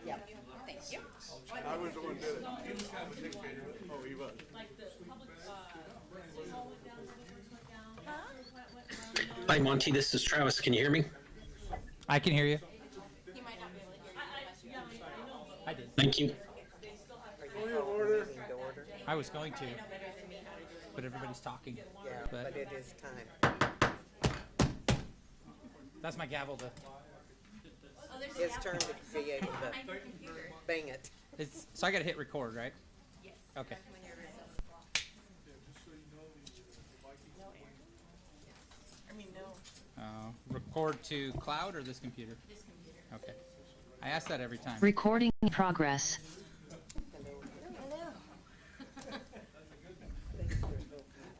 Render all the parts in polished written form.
Yep. Thank you. I was the one that did it. He was kind of a dictator. Oh, he was. Hi, Monty. This is Travis. Can you hear me? I can hear you. He might not be able to hear you unless you. I did. Thank you. Are you calling the meeting to order? I was going to, but everybody's talking. Yeah, But but it is time. that's my gavel to. Oh, there's His turn to be able to on your computer. bang it. So I got to hit record, right? Yes. Okay. When you're ready. I mean, no. Record to cloud or this computer? This computer. Okay. I ask that every time. Recording in progress.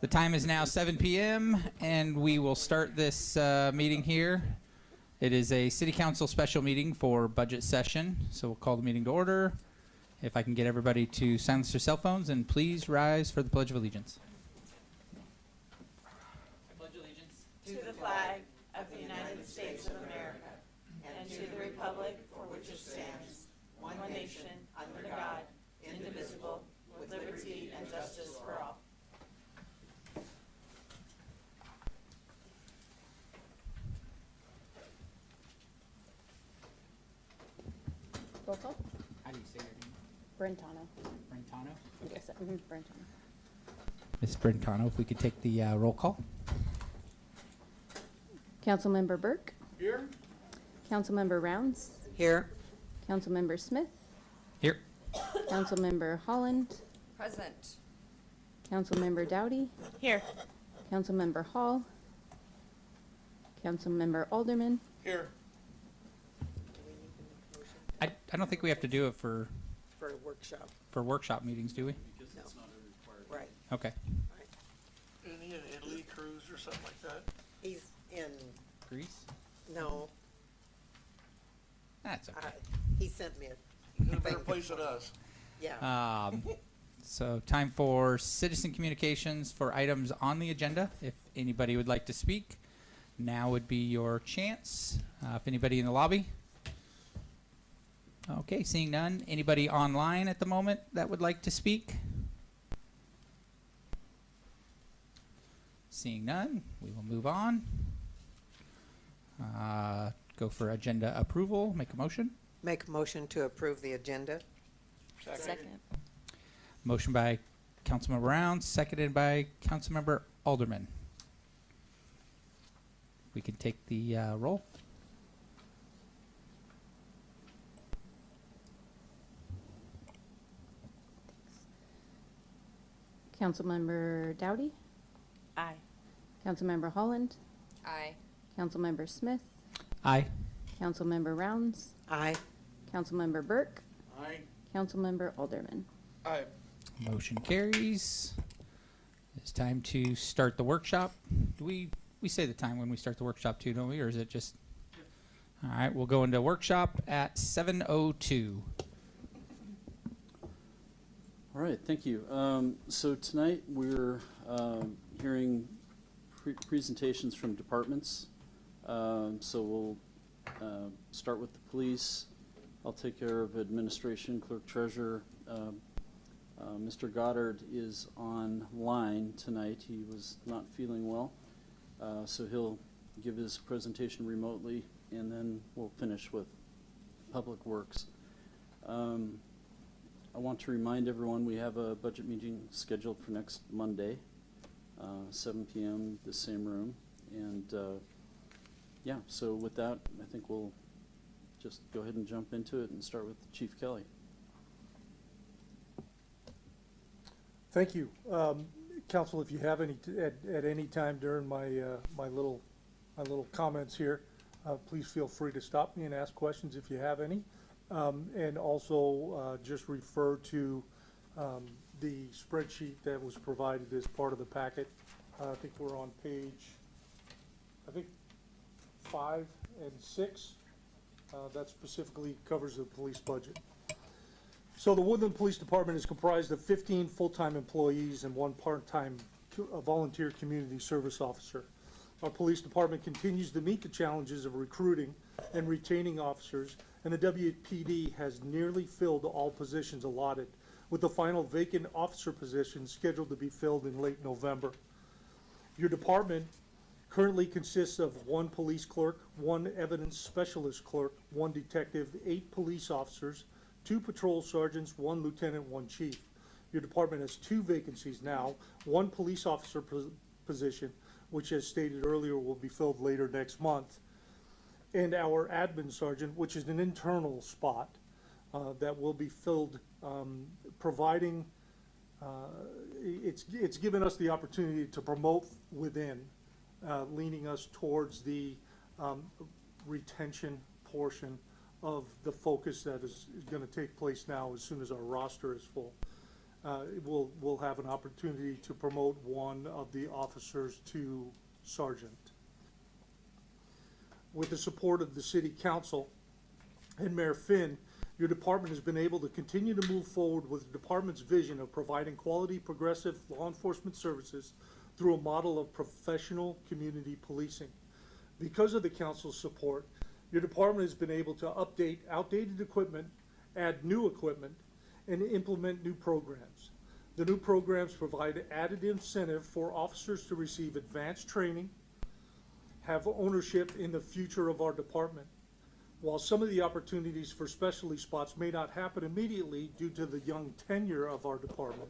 The time is now 7 p.m. and we will start this meeting here. It is a city council special meeting for budget session, so we'll call the meeting to order. If I can get everybody to silence their cell phones and please rise for the Pledge of Allegiance. I pledge allegiance To the flag of the United States of America and to the republic for which it stands, one nation, under God, indivisible, with liberty and justice for all. Roll call. How do you say your name? Brentano. Brentano? Okay. Yes, Brentano. Ms. Brentano, if we could take the roll call. Councilmember Burke. Here? Councilmember Rounds. Here, Councilmember Smith. Here. Councilmember Holland. Present. Councilmember Dowdy. Here. Councilmember Hall. Councilmember Alderman. Here. I don't think we have to do it for for a workshop. workshop meetings, do we? No. Right. Okay. Isn't he in Italy cruise or something like that? He's in, Greece? no, That's okay. he sent me He's in a better place than us. yeah. So time for citizen communications for items on the agenda. If anybody would like to speak, now would be your chance. If anybody in the lobby. Okay, seeing none. Anybody online at the moment that would like to speak? Seeing none, we will move on. Go for agenda approval. Make a motion. Make a motion to approve the agenda. Second. Motion by Councilmember Brown, seconded by Councilmember Alderman. We can take the roll. Councilmember Dowdy. Aye. Councilmember Holland. Aye. Councilmember Smith. Aye. Councilmember Rounds. Aye. Councilmember Burke. Aye. Councilmember Alderman. Aye. Motion carries. It's time to start the workshop. Do we say the time when we start the workshop too, don't we? Or is it just? All right, we'll go into workshop at 7:02. All right, thank you. So tonight we're hearing presentations from departments. So we'll start with the police. I'll take care of administration, clerk, treasurer. Mr. Goddard is online tonight. He was not feeling well, so he'll give his presentation remotely, and then we'll finish with Public Works. I want to remind everyone we have a budget meeting scheduled for next Monday, 7 p.m., the same room. And yeah, so with that, I think we'll just go ahead and jump into it and start with Chief Kelly. Thank you. Council, if you have any, at any time during my, my little comments here, please feel free to stop me and ask questions if you have any. And also just refer to the spreadsheet that was provided as part of the packet. I think we're on page, 5 and 6. That specifically covers the police budget. So the Woodland Police Department is comprised of 15 full-time employees and 1 part-time volunteer community service officer. Our police department continues to meet the challenges of recruiting and retaining officers and the WPD has nearly filled all positions allotted, with the final vacant officer position scheduled to be filled in late November. Your department currently consists of 1 police clerk, 1 evidence specialist clerk, 1 detective, 8 police officers, 2 patrol sergeants, 1 lieutenant, 1 chief. Your department has 2 vacancies now, 1 police officer position, which as stated earlier will be filled later next month, and our admin sergeant, which is an internal spot that will be filled, providing, it's given us the opportunity to promote within, leaning us towards the retention portion of the focus that is going to take place now as soon as our roster is full. We'll have an opportunity to promote 1 of the officers to sergeant. With the support of the City Council and Mayor Finn, your department has been able to continue to move forward with the department's vision of providing quality, progressive law enforcement services through a model of professional community policing. Because of the council's support, your department has been able to update outdated equipment, add new equipment, and implement new programs. The new programs provide added incentive for officers to receive advanced training, have ownership in the future of our department. While some of the opportunities for specialty spots may not happen immediately due to the young tenure of our department,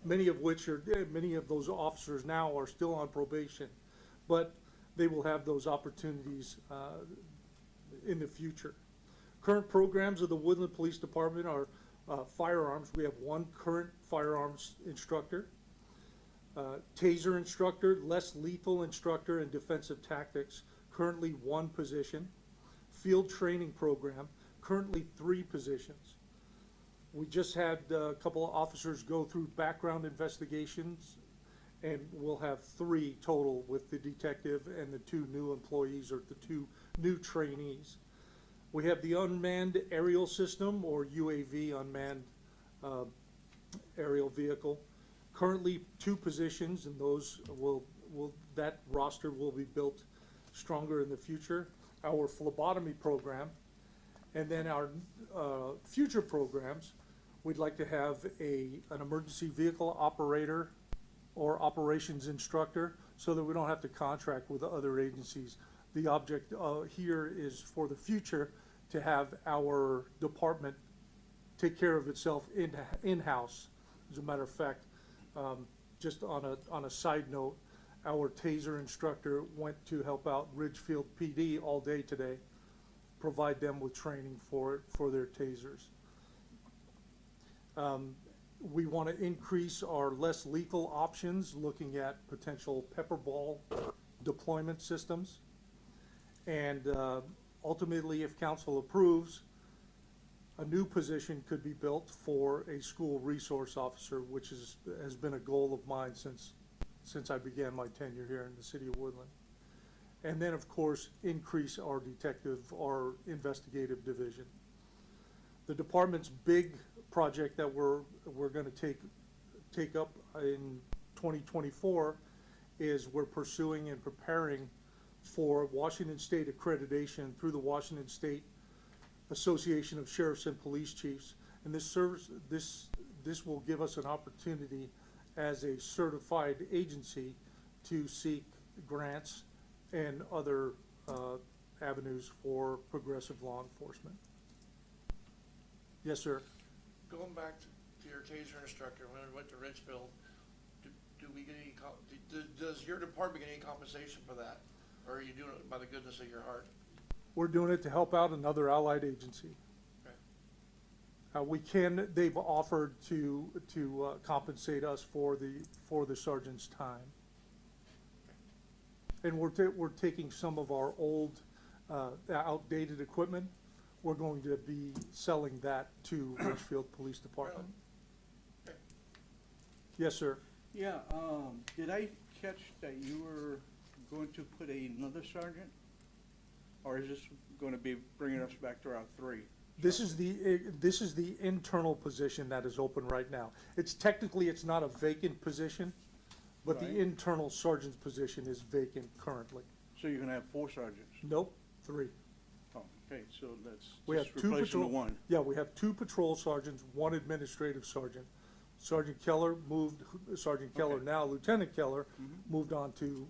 many of those officers now are still on probation, but they will have those opportunities in the future. Current programs of the Woodland Police Department are firearms. We have 1 current firearms instructor, taser instructor, less lethal instructor, and defensive tactics, currently 1 position. Field training program, currently 3 positions. We just had a couple of officers go through background investigations, and we'll have 3 total with the detective and the 2 new employees or the 2 new trainees. We have the unmanned aerial system, or UAV, unmanned aerial vehicle. Currently 2 positions, and those that roster will be built stronger in the future. Our phlebotomy program, and then our future programs, we'd like to have an emergency vehicle operator or operations instructor so that we don't have to contract with other agencies. The object here is for the future to have our department take care of itself in-house. As a matter of fact, just on a side note, our taser instructor went to help out Ridgefield PD all day today, provide them with training for their tasers. We want to increase our less lethal options, looking at potential pepper ball deployment systems. And ultimately, if council approves, a new position could be built for a school resource officer, which has been a goal of mine since I began my tenure here in the city of Woodland. And then, of course, increase our investigative division. The department's big project that we're going to take up in 2024 is we're pursuing and preparing for Washington State accreditation through the Washington State Association of Sheriffs and Police Chiefs. And this will give us an opportunity as a certified agency to seek grants and other avenues for progressive law enforcement. Yes, sir. Going back to your taser instructor, when we went to Ridgefield, do we get any, does your department get any compensation for that? Or are you doing it by the goodness of your heart? We're doing it to help out another allied agency. Okay. They've offered to compensate us for the sergeant's time. And we're taking some of our old, outdated equipment. We're going to be selling that to Ridgefield Police Department. Okay. Yes, sir. Yeah, did I catch that you were going to put another sergeant? Or is this gonna be bringing us back to around 3? This is the internal position that is open right now. It's not a vacant position, but the Right. internal sergeant's position is vacant currently. So you're gonna have 4 sergeants? Nope, 3. Oh, Okay, so that's We have just two replacing the patrol. one. Yeah, we have 2 patrol sergeants, 1 administrative sergeant. Sergeant Keller moved, Sergeant Keller, Okay. now Lieutenant Keller, Mhm. moved on to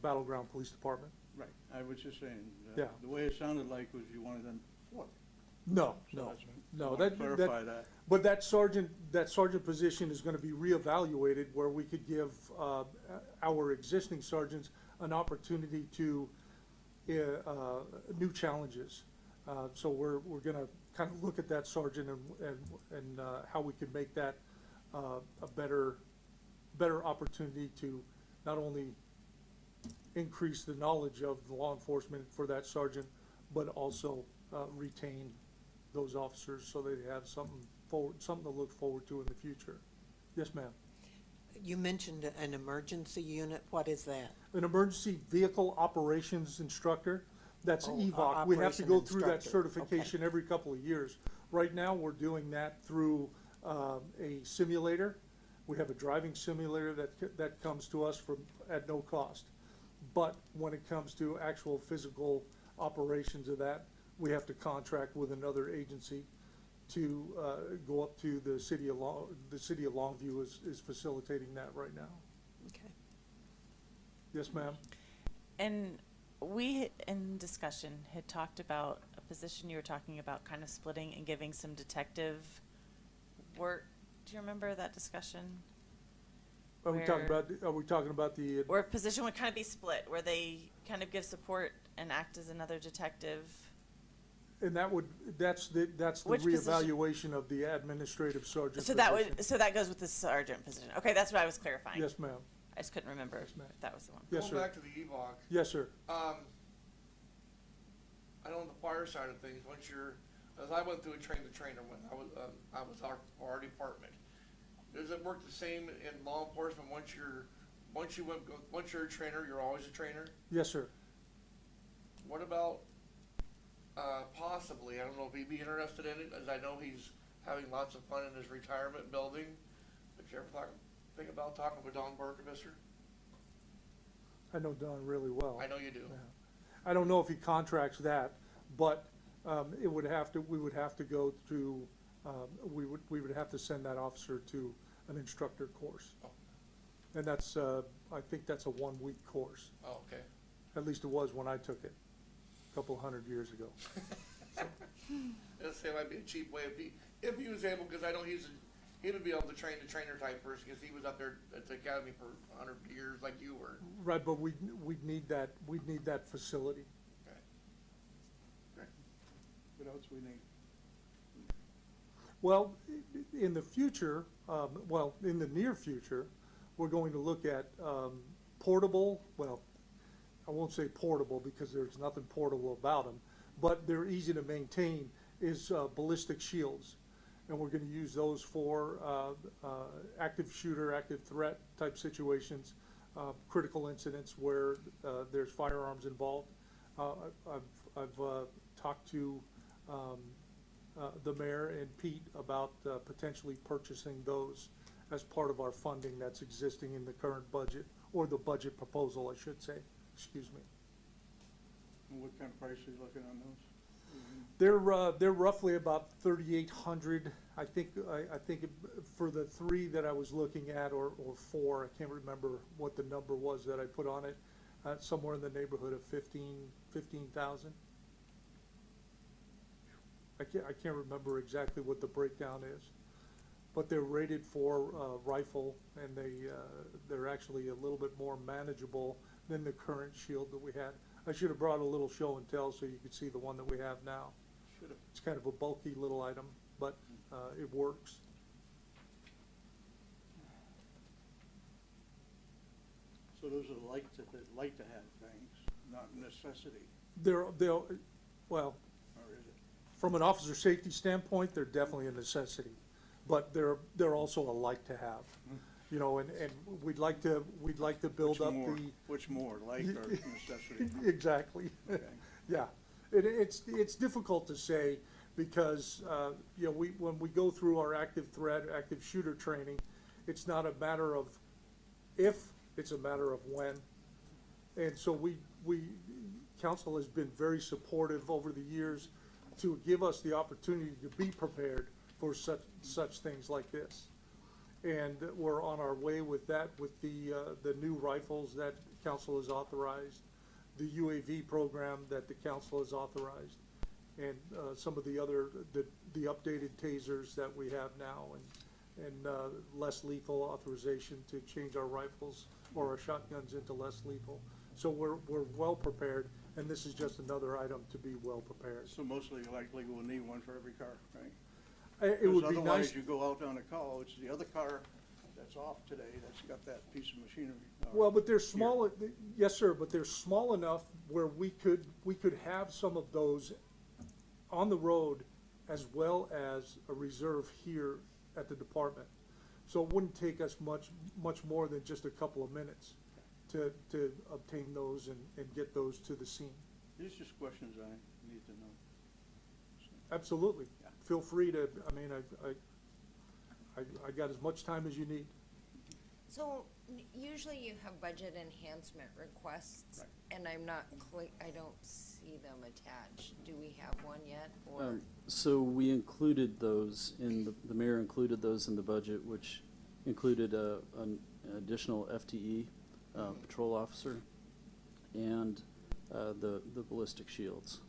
Battleground Police Department. Right, I was just saying, Yeah. the way it sounded like was you wanted them four. No, So no, that's- no, want that, to clarify that. but that sergeant position is gonna be reevaluated where we could give, our existing sergeants an opportunity to, new challenges. So we're gonna kind of look at that sergeant and how we could make that, a better opportunity to not only increase the knowledge of the law enforcement for that sergeant, but also, retain those officers so they have something to look forward to in the future. Yes, ma'am. You mentioned an emergency unit. What is that? An emergency vehicle operations instructor, that's Oh, EVOC. We have to operation go through that instructor. certification every couple of years. Right now, we're doing that through a simulator. We have a driving simulator that comes to us at no cost. But when it comes to actual physical operations of that, we have to contract with another agency to go up to the city of Longview is facilitating that right now. Okay. Yes, ma'am? And we, in discussion, had talked about a position you were talking about kind of splitting and giving some detective work. Do you remember that discussion? Are we talking about the, Where a position would kind of be split, where they kind of give support and act as another detective? and that's the Which position? reevaluation of the administrative sergeant So that position. would, so that goes with the sergeant position. Okay, that's what I was clarifying. Yes, ma'am. I just couldn't remember Yes, ma'am. if that was the one. Yes, Going sir. back to the EVOC, Yes, sir. I know on the fire side of things, as I went through a train the trainer when I was our department. Does it work the same in law enforcement? Once you're a trainer, you're always a trainer? Yes, sir. What about, possibly, I don't know if he'd be interested in it, as I know he's having lots of fun in his retirement building. But you ever think about talking with Don Barkovitzer? I know Don really well. I know you do. Yeah. I don't know if he contracts that, but we would have to go through, we would have to send that officer to an instructor course. Oh. And that's, I think that's a 1-week course. Oh, okay. At least it was when I took it, a couple hundred years ago. Let's say it might be a cheap way if he was able, because I know he would be able to train the trainer type person, because he was up there at the academy for 100 years like you were. Right, but we'd need that facility. Okay. Great. What else we need? Well, in the future, in the near future, we're going to look at portable, well, I won't say portable because there's nothing portable about them, but they're easy to maintain, is ballistic shields. And we're gonna use those for active shooter, active threat type situations, critical incidents where there's firearms involved. I've talked to the mayor and Pete about potentially purchasing those as part of our funding that's existing in the current budget, or the budget proposal, I should say, excuse me. And what kind of price are you looking on those? They're roughly about 3,800. I think for the 3 that I was looking at, or 4, I can't remember what the number was that I put on it. Somewhere in the neighborhood of 15,000. I can't remember exactly what the breakdown is, but they're rated for rifle, and they're actually a little bit more manageable than the current shield that we had. I should have brought a little show and tell so you could see the one that we have now. Should've. It's kind of a bulky little item, but it works. So those are like to have things, not necessity, They'll, well, or is it? from an officer safety standpoint, they're definitely a necessity, but they're also a like to have. You know, and we'd like to build up the. Which more, like or necessity? Exactly. Okay. Yeah, it's difficult to say because, you know, when we go through our active threat, active shooter training, it's not a matter of if, it's a matter of when. And so we council has been very supportive over the years to give us the opportunity to be prepared for such things like this. And we're on our way with that, with the new rifles that council has authorized, the UAV program that the council has authorized, and some of the other, the updated tasers that we have now, and less lethal authorization to change our rifles or our shotguns into less lethal. So we're well prepared, and this is just another item to be well prepared. So mostly likely we'll need one for every car, right? It would be Because nice. otherwise you go out on a call, it's the other car that's off today that's got that piece of machinery. Well, but they're small, yes, sir, but they're small enough where we could have some of those on the road as well as a reserve here at the department. So it wouldn't take us much more than just a couple of minutes to obtain those and get those to the scene. These are just questions I need to know. Absolutely. Yeah. Feel free to, I mean, I got as much time as you need. So usually you have budget enhancement requests, Right. and I don't see them attached. Do we have one yet, or? So we included those in, the mayor included those in the budget, which included an additional FTE, patrol officer, and the ballistic shields.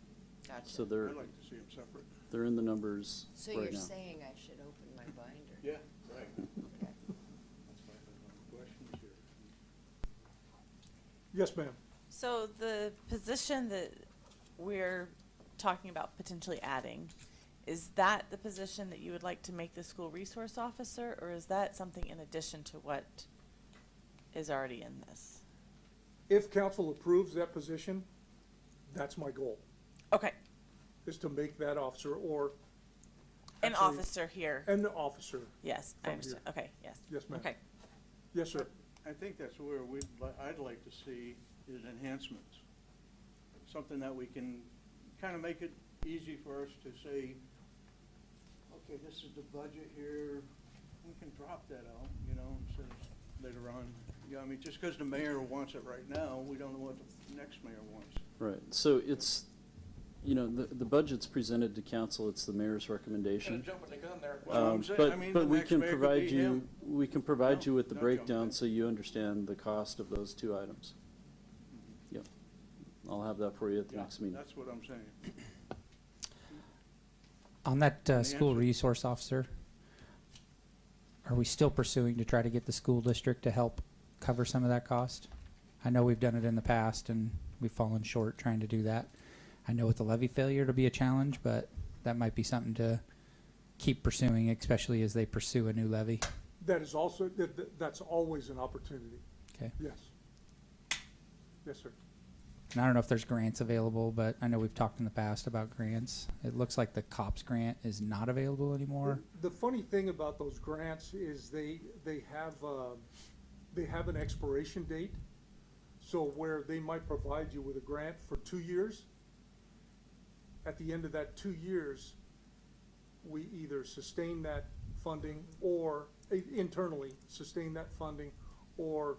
Gotcha. So I'd they're like to see them separate. they're in the numbers So right you're now. saying I should open my binder? Yeah, right. Okay. That's why I have questions here. Yes, ma'am. So the position that we're talking about potentially adding, is that the position that you would like to make the school resource officer, or is that something in addition to what is already in this? If council approves that position, that's my goal, Okay, is to make that officer or. an actually- officer here. And the officer, Yes, I from understand. here. Okay, yes. yes, ma'am. Okay. Yes, sir. I think that's where I'd like to see is enhancements. Something that we can kind of make it easy for us to say, okay, this is the budget here, we can drop that out, you know, instead of later on. Yeah, I mean, just because the mayor wants it right now, we don't know what the next mayor wants. Right, so it's, you know, the budget's presented to council, it's the mayor's Kinda recommendation. jumping the gun there. Well, I'm saying, I mean, the we next can mayor could provide be you, him. we can provide you with the No, breakdown jumping. so you understand the cost of those two items. Yep, I'll have that for you at the Yeah, next meeting. that's what I'm saying. On that The school answer- resource officer, are we still pursuing to try to get the school district to help cover some of that cost? I know we've done it in the past and we've fallen short trying to do that. I know with the levy failure it'll be a challenge, but that might be something to keep pursuing, especially as they pursue a new levy. That is also, that's always an opportunity, Okay. yes. Yes, sir. And I don't know if there's grants available, but I know we've talked in the past about grants. It looks like the COPS grant is not available anymore. The funny thing about those grants is they have an expiration date. So where they might provide you with a grant for 2 years, at the end of that 2 years, we either sustain that funding or internally sustain that funding, or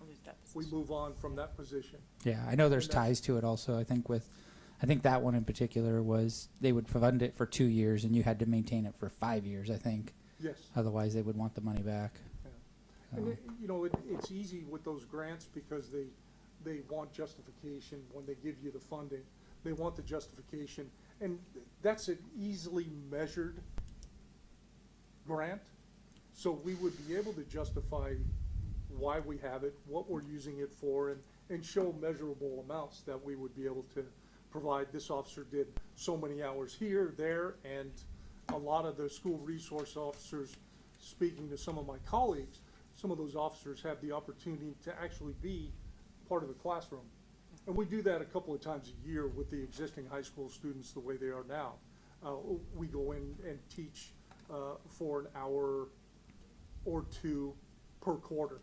I'll lose that we position. move on from that position. Yeah, I know there's And that's- ties to it also. I think that one in particular was they would fund it for 2 years and you had to maintain it for 5 years, I think. Yes. Otherwise they would want the money back. And it's easy with those grants because they want justification when they give you the funding. They want the justification, and that's an easily measured grant. So we would be able to justify why we have it, what we're using it for, and show measurable amounts that we would be able to provide. This officer did so many hours here, there, and a lot of the school resource officers, speaking to some of my colleagues, some of those officers have the opportunity to actually be part of the classroom. And we do that a couple of times a year with the existing high school students the way they are now. We go in and teach for an hour or two per quarter.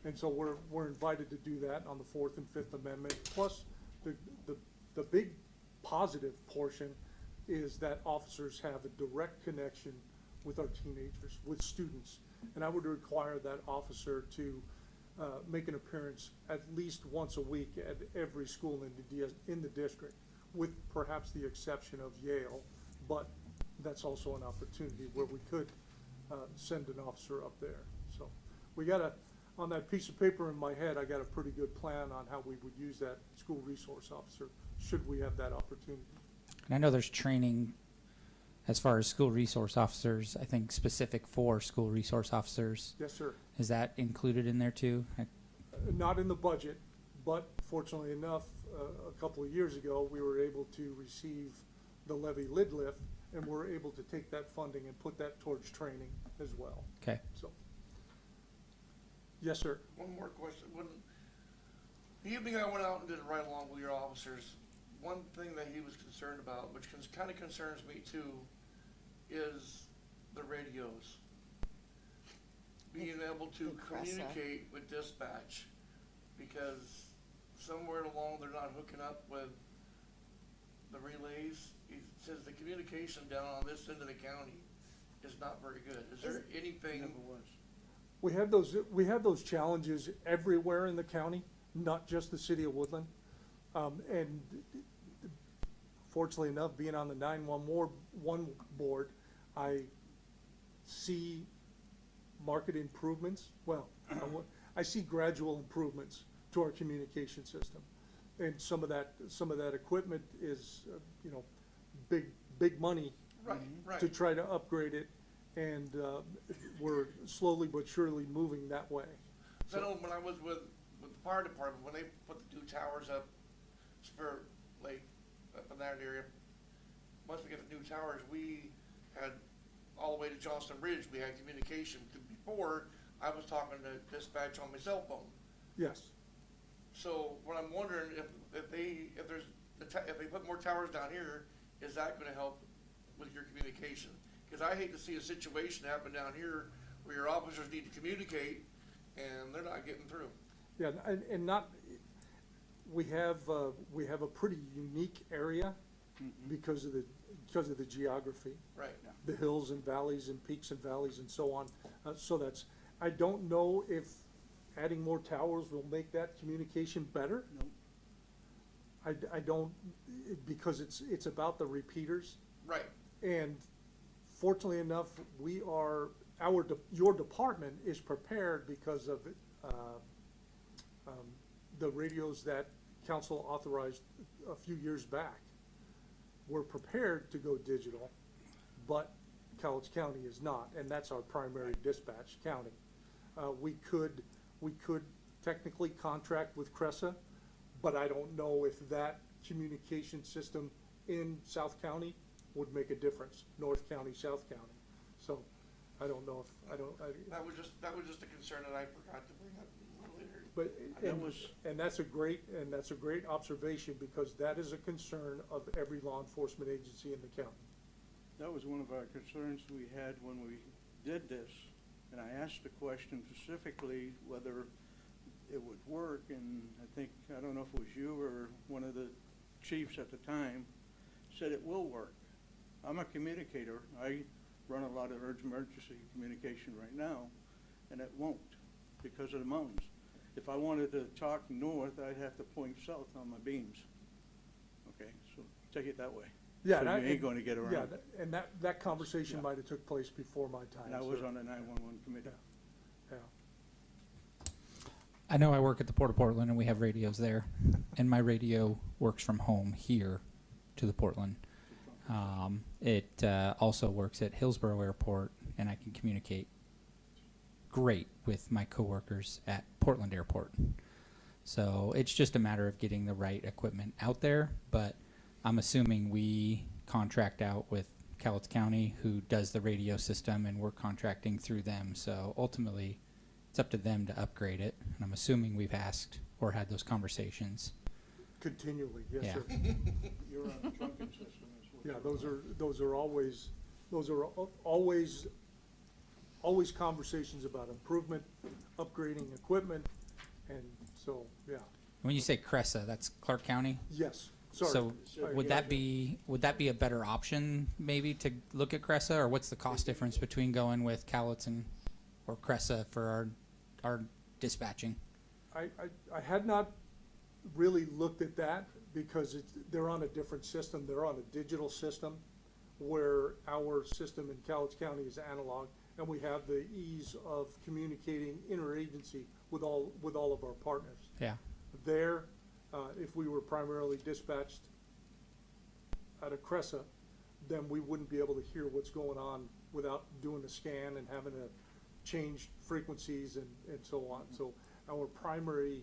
And so we're invited to do that on the Fourth and Fifth Amendment. Plus, the big positive portion is that officers have a direct connection with our teenagers, with students. And I would require that officer to make an appearance at least once a week at every school in the district, with perhaps the exception of Yale, but that's also an opportunity where we could send an officer up there. So we got on that piece of paper in my head, I got a pretty good plan on how we would use that school resource officer, should we have that opportunity. And I know there's training as far as school resource officers, I think specific for school resource officers. Yes, sir. Is that included in there too? Not in the budget, but fortunately enough, a couple of years ago, we were able to receive the levy lid lift, and we're able to take that funding and put that towards training as well. Okay. So, yes, sir. One more question. When the evening I went out and did a ride along with your officers, one thing that he was concerned about, which kind of concerns me too, is the radios. Being able to The Cressa. communicate with dispatch, because somewhere along they're not hooking up with the relays. He says the communication down on this end of the county is not very good. Is there anything? Never was. We have those challenges everywhere in the county, not just the city of Woodland. And fortunately enough, being on the 911 board, I see market improvements. Well, I see gradual improvements to our communication system. And some of that equipment is, big money Right, right. to try to upgrade it. And we're slowly but surely moving that way. I know when I was with the fire department, when they put the new towers up, Spirit Lake, up in that area, once we get the new towers, we had all the way to Johnston Ridge, we had communication. Before, I was talking to dispatch on my cell phone. Yes. So what I'm wondering, if they put more towers down here, is that gonna help with your communication? Because I hate to see a situation happen down here where your officers need to communicate and they're not getting through. Yeah, and not, we have a pretty unique area because of the geography, Right. the hills and valleys and peaks and valleys and so on. So I don't know if adding more towers will make that communication better. Nope. I don't, because it's about the repeaters. Right. And fortunately enough, your department is prepared because of the radios that council authorized a few years back. We're prepared to go digital, but Cowlitz County is not, and that's our primary dispatch county. We could technically contract with Cressa, but I don't know if that communication system in South County would make a difference, North County, South County. So, I don't know if, That was just a concern that I forgot to bring up earlier. but, That and that's a great observation, because that is a concern of every law enforcement agency in the county. That was one of our concerns we had when we did this, and I asked the question specifically whether it would work, and I don't know if it was you or one of the chiefs at the time, said it will work. I'm a communicator. I run a lot of emergency communication right now, and it won't because of the mountains. If I wanted to talk north, I'd have to point south on my beams. Okay, so take it that way. Yeah, So and you ain't gonna get around. Yeah, and that conversation Yeah. might have took place before my time. And I was sir. on the 911 committee. Yeah. I know I work at the Port of Portland and we have radios there, and my radio works from home here to the Portland. It also works at Hillsborough Airport, and I can communicate great with my coworkers at Portland Airport. So it's just a matter of getting the right equipment out there, but I'm assuming we contract out with Cowlitz County, who does the radio system, and we're contracting through them. So ultimately, it's up to them to upgrade it, and I'm assuming we've asked or had those conversations. Continually, yes, Yeah. sir. You're on the trunking system. is what Yeah, you're on. those are always conversations about improvement, upgrading equipment, and so, yeah, When you say Cressa, that's Clark County? yes, sorry. So Sorry. would that be a better option maybe to look at Cressa, or what's the cost difference between going with Cowlitz or Cressa for our dispatching? I had not really looked at that because they're on a different system. They're on a digital system where our system in Cowlitz County is analog, and we have the ease of communicating interagency with all of our partners. Yeah. There, if we were primarily dispatched out of Cressa, then we wouldn't be able to hear what's going on without doing a scan and having to change frequencies and so on. So our primary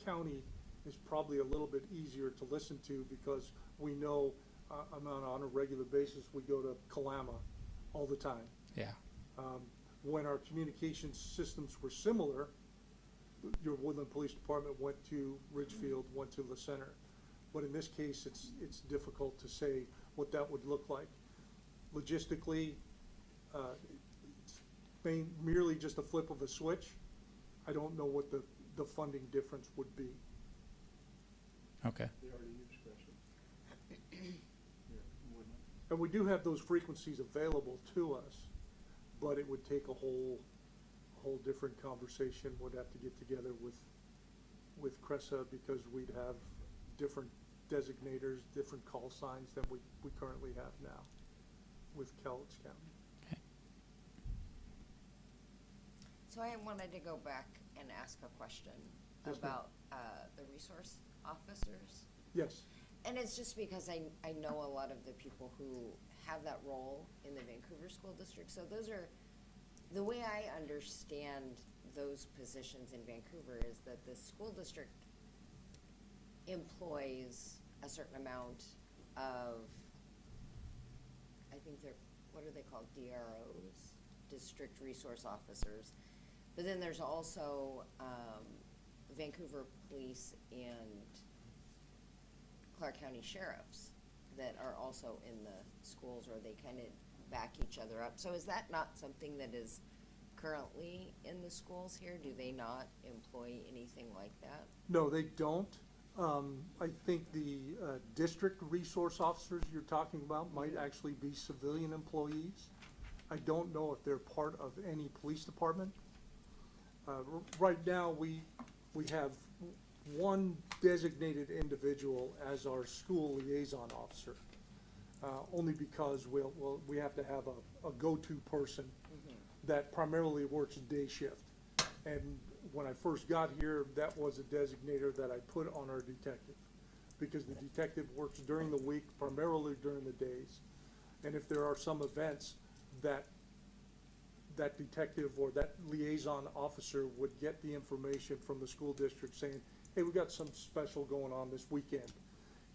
county is probably a little bit easier to listen to because we know on a regular basis, we go to Kalama all the time. Yeah. When our communication systems were similar, your Woodland Police Department went to Ridgefield, went to La Center. But in this case, it's difficult to say what that would look like. Logistically, it's merely just a flip of a switch. I don't know what the funding difference would be. Okay. They already use Cressa. Here, wouldn't it? And we do have those frequencies available to us, but it would take a whole different conversation. We'd have to get together with Cressa because we'd have different designators, different call signs than we currently have now with Cowlitz County. Okay. So I wanted to go back and ask a question Yes, ma'am. about the resource officers. Yes. And it's just because I know a lot of the people who have that role in the Vancouver School District. So those are, the way I understand those positions in Vancouver is that the school district employs a certain amount of, I think they're, what are they called, DROs, District Resource Officers. But then there's also Vancouver Police and Clark County Sheriffs that are also in the schools, or they kind of back each other up. So is that not something that is currently in the schools here? Do they not employ anything like that? No, they don't. I think the district resource officers you're talking about might actually be civilian employees. I don't know if they're part of any police department. Right now, we have one designated individual as our school liaison officer, only because we have to have a go-to person that primarily works day shift. And when I first got here, that was a designator that I put on our detective, because the detective works during the week, primarily during the days. And if there are some events that detective or that liaison officer would get the information from the school district saying, hey, we got some special going on this weekend.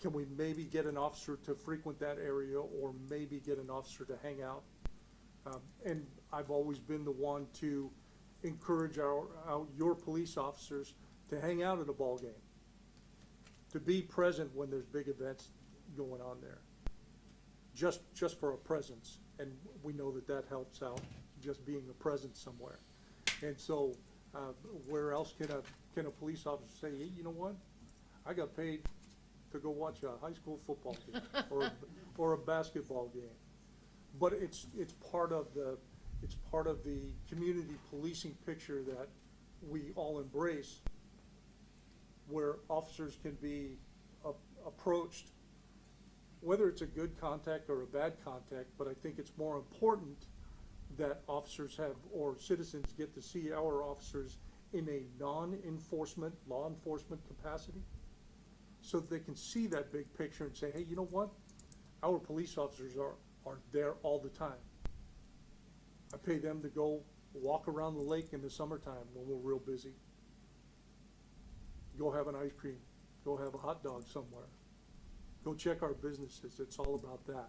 Can we maybe get an officer to frequent that area, or maybe get an officer to hang out? And I've always been the one to encourage your police officers to hang out at a ball game, to be present when there's big events going on there, just for a presence. And we know that helps out, just being a presence somewhere. And so, where else can a police officer say, hey, you know what? I got paid to go watch a high school football game or a basketball game. But it's part of the community policing picture that we all embrace, where officers can be approached, whether it's a good contact or a bad contact. But I think it's more important that officers have, or citizens get to see our officers in a non-enforcement, law enforcement capacity, so that they can see that big picture and say, hey, you know what? Our police officers are there all the time. I pay them to go walk around the lake in the summertime when we're real busy. Go have an ice cream, go have a hot dog somewhere. Go check our businesses. It's all about that.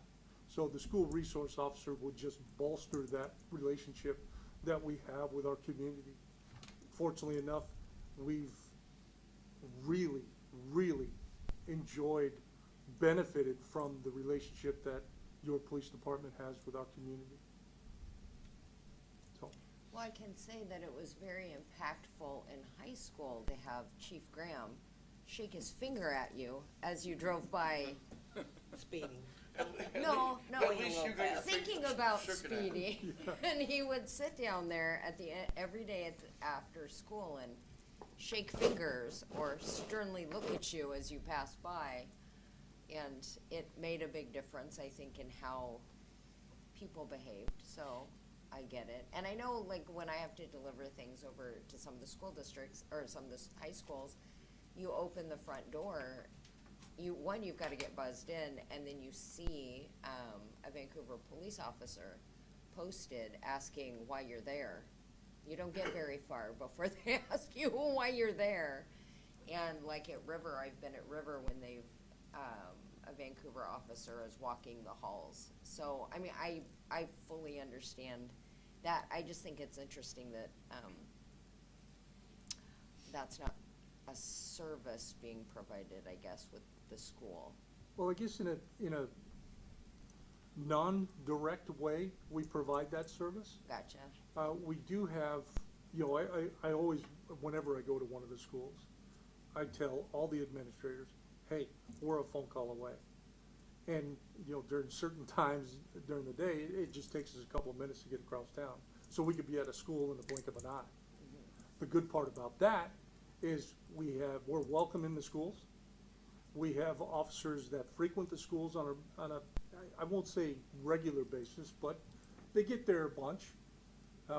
So the school resource officer would just bolster that relationship that we have with our community. Fortunately enough, we've really, really benefited from the relationship that your police department has with our community. So, Well, I can say that it was very impactful in high school to have Chief Graham shake his finger at you as you drove by. Speeding. No, At least you got your thinking finger about shook at. speeding. And he would sit down there at the every day after school and shake fingers or sternly look at you as you pass by. And it made a big difference, I think, in how people behaved, so I get it. And I know, like, when I have to deliver things over to some of the school districts, or some of the high schools, you open the front door, you've got to get buzzed in, and then you see a Vancouver police officer posted asking why you're there. You don't get very far before they ask you why you're there. And like at River, I've been at River when they've, a Vancouver officer is walking the halls. So, I mean, I fully understand that. I just think it's interesting that that's not a service being provided, I guess, with the school. Well, I guess in a non-direct way, we provide that service. Gotcha. We do have, I always, whenever I go to one of the schools, I tell all the administrators, hey, we're a phone call away. And, during certain times during the day, it just takes us a couple of minutes to get across town. So we could be at a school in the blink of an eye. The good part about that is we're welcome in the schools. We have officers that frequent the schools on a I won't say regular basis, but they get there a bunch,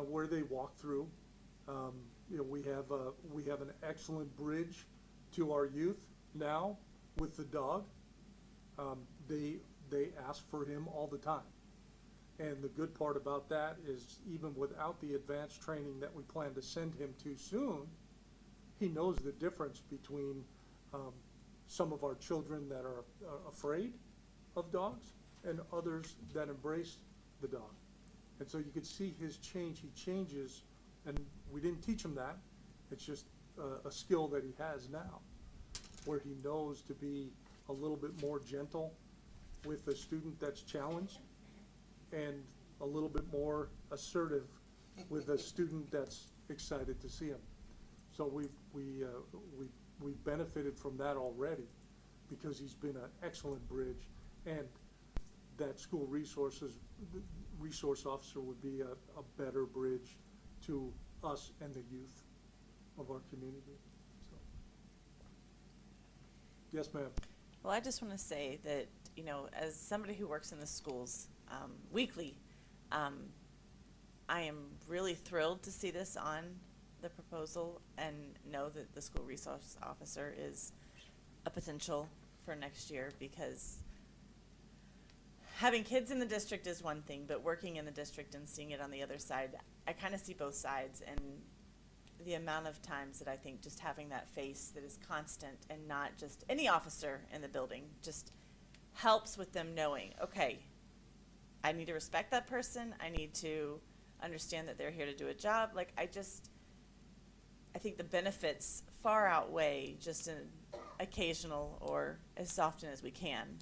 where they walk through. We have an excellent bridge to our youth now with the dog. They ask for him all the time. And the good part about that is, even without the advanced training that we plan to send him to soon, he knows the difference between some of our children that are afraid of dogs and others that embrace the dog. And so you could see his change. He changes, and we didn't teach him that. It's just a skill that he has now, where he knows to be a little bit more gentle with a student that's challenged, and a little bit more assertive with a student that's excited to see him. So we've benefited from that already, because he's been an excellent bridge, and that school resource officer would be a better bridge to us and the youth of our community. So. Yes, ma'am. Well, I just want to say that, as somebody who works in the schools weekly, I am really thrilled to see this on the proposal and know that the school resource officer is a potential for next year, because having kids in the district is one thing, but working in the district and seeing it on the other side, I kind of see both sides, and the amount of times that I think just having that face that is constant and not just any officer in the building just helps with them knowing, okay, I need to respect that person. I need to understand that they're here to do a job. Like, I think the benefits far outweigh just an occasional or as often as we can.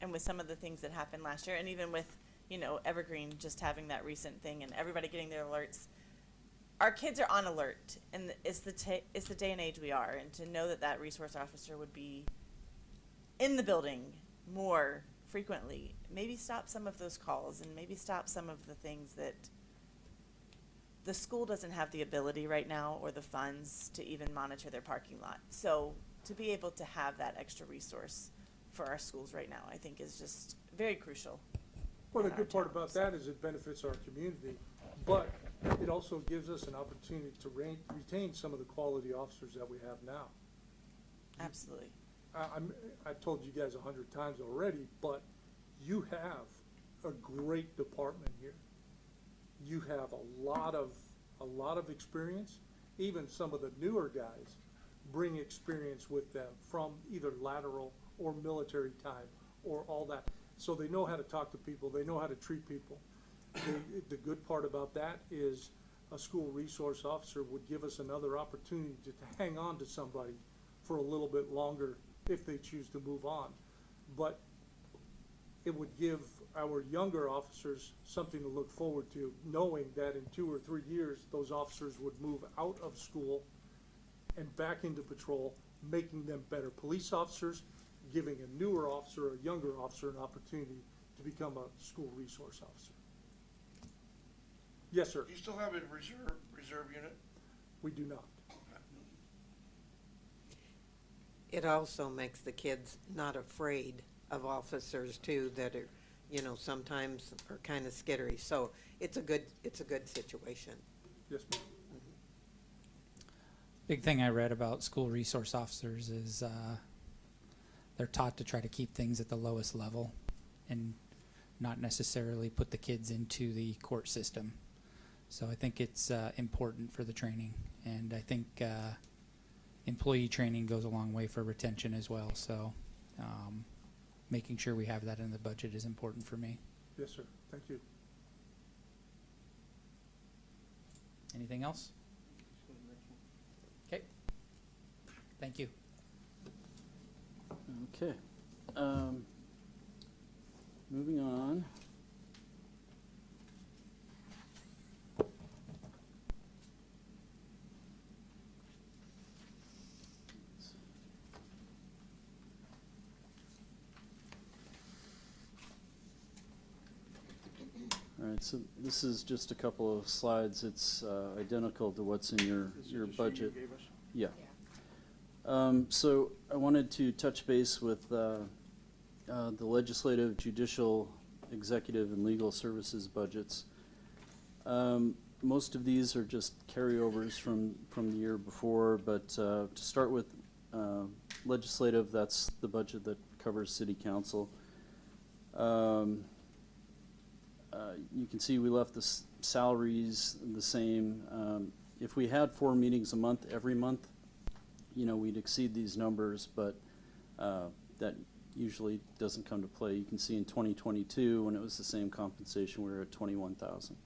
And with some of the things that happened last year, and even with, Evergreen just having that recent thing and everybody getting their alerts, our kids are on alert, and it's the day and age we are, and to know that resource officer would be in the building more frequently, maybe stop some of those calls and maybe stop some of the things that the school doesn't have the ability right now or the funds to even monitor their parking lot. So to be able to have that extra resource for our schools right now, I think is just very crucial. Well, the in good our part about towns. that is it benefits our community, but it also gives us an opportunity to retain some of the quality officers that we have now. Absolutely. I've told you guys 100 times already, but you have a great department here. You have a lot of experience. Even some of the newer guys bring experience with them from either lateral or military time or all that. So they know how to talk to people. They know how to treat people. The good part about that is a school resource officer would give us another opportunity to hang on to somebody for a little bit longer if they choose to move on. But it would give our younger officers something to look forward to, knowing that in 2 or 3 years, those officers would move out of school and back into patrol, making them better police officers, giving a newer officer, a younger officer, an opportunity to become a school resource officer. Yes, sir. Do you still have a reserve unit? We do not. it also makes the kids not afraid of officers too, that are, you know, sometimes are kind of skittery. So it's a good situation. Yes, ma'am. Big thing I read about school resource officers is they're taught to try to keep things at the lowest level and not necessarily put the kids into the court system. So I think it's important for the training, and I think employee training goes a long way for retention as well. So making sure we have that in the budget is important for me. Yes, sir. Thank you. Anything else? Okay. Thank you. Okay. Moving on. All right, so this is just a couple of slides. It's identical to what's in your This is the sheet budget. you gave us? Yeah. So I wanted to touch base with the legislative, judicial, executive, and legal services budgets. Most of these are just carryovers from the year before, but to start with legislative, that's the budget that covers city council. You can see we left the salaries the same. If we had 4 meetings a month, every month, you know, we'd exceed these numbers, but that usually doesn't come to play. You can see in 2022, when it was the same compensation, we were at $21,000.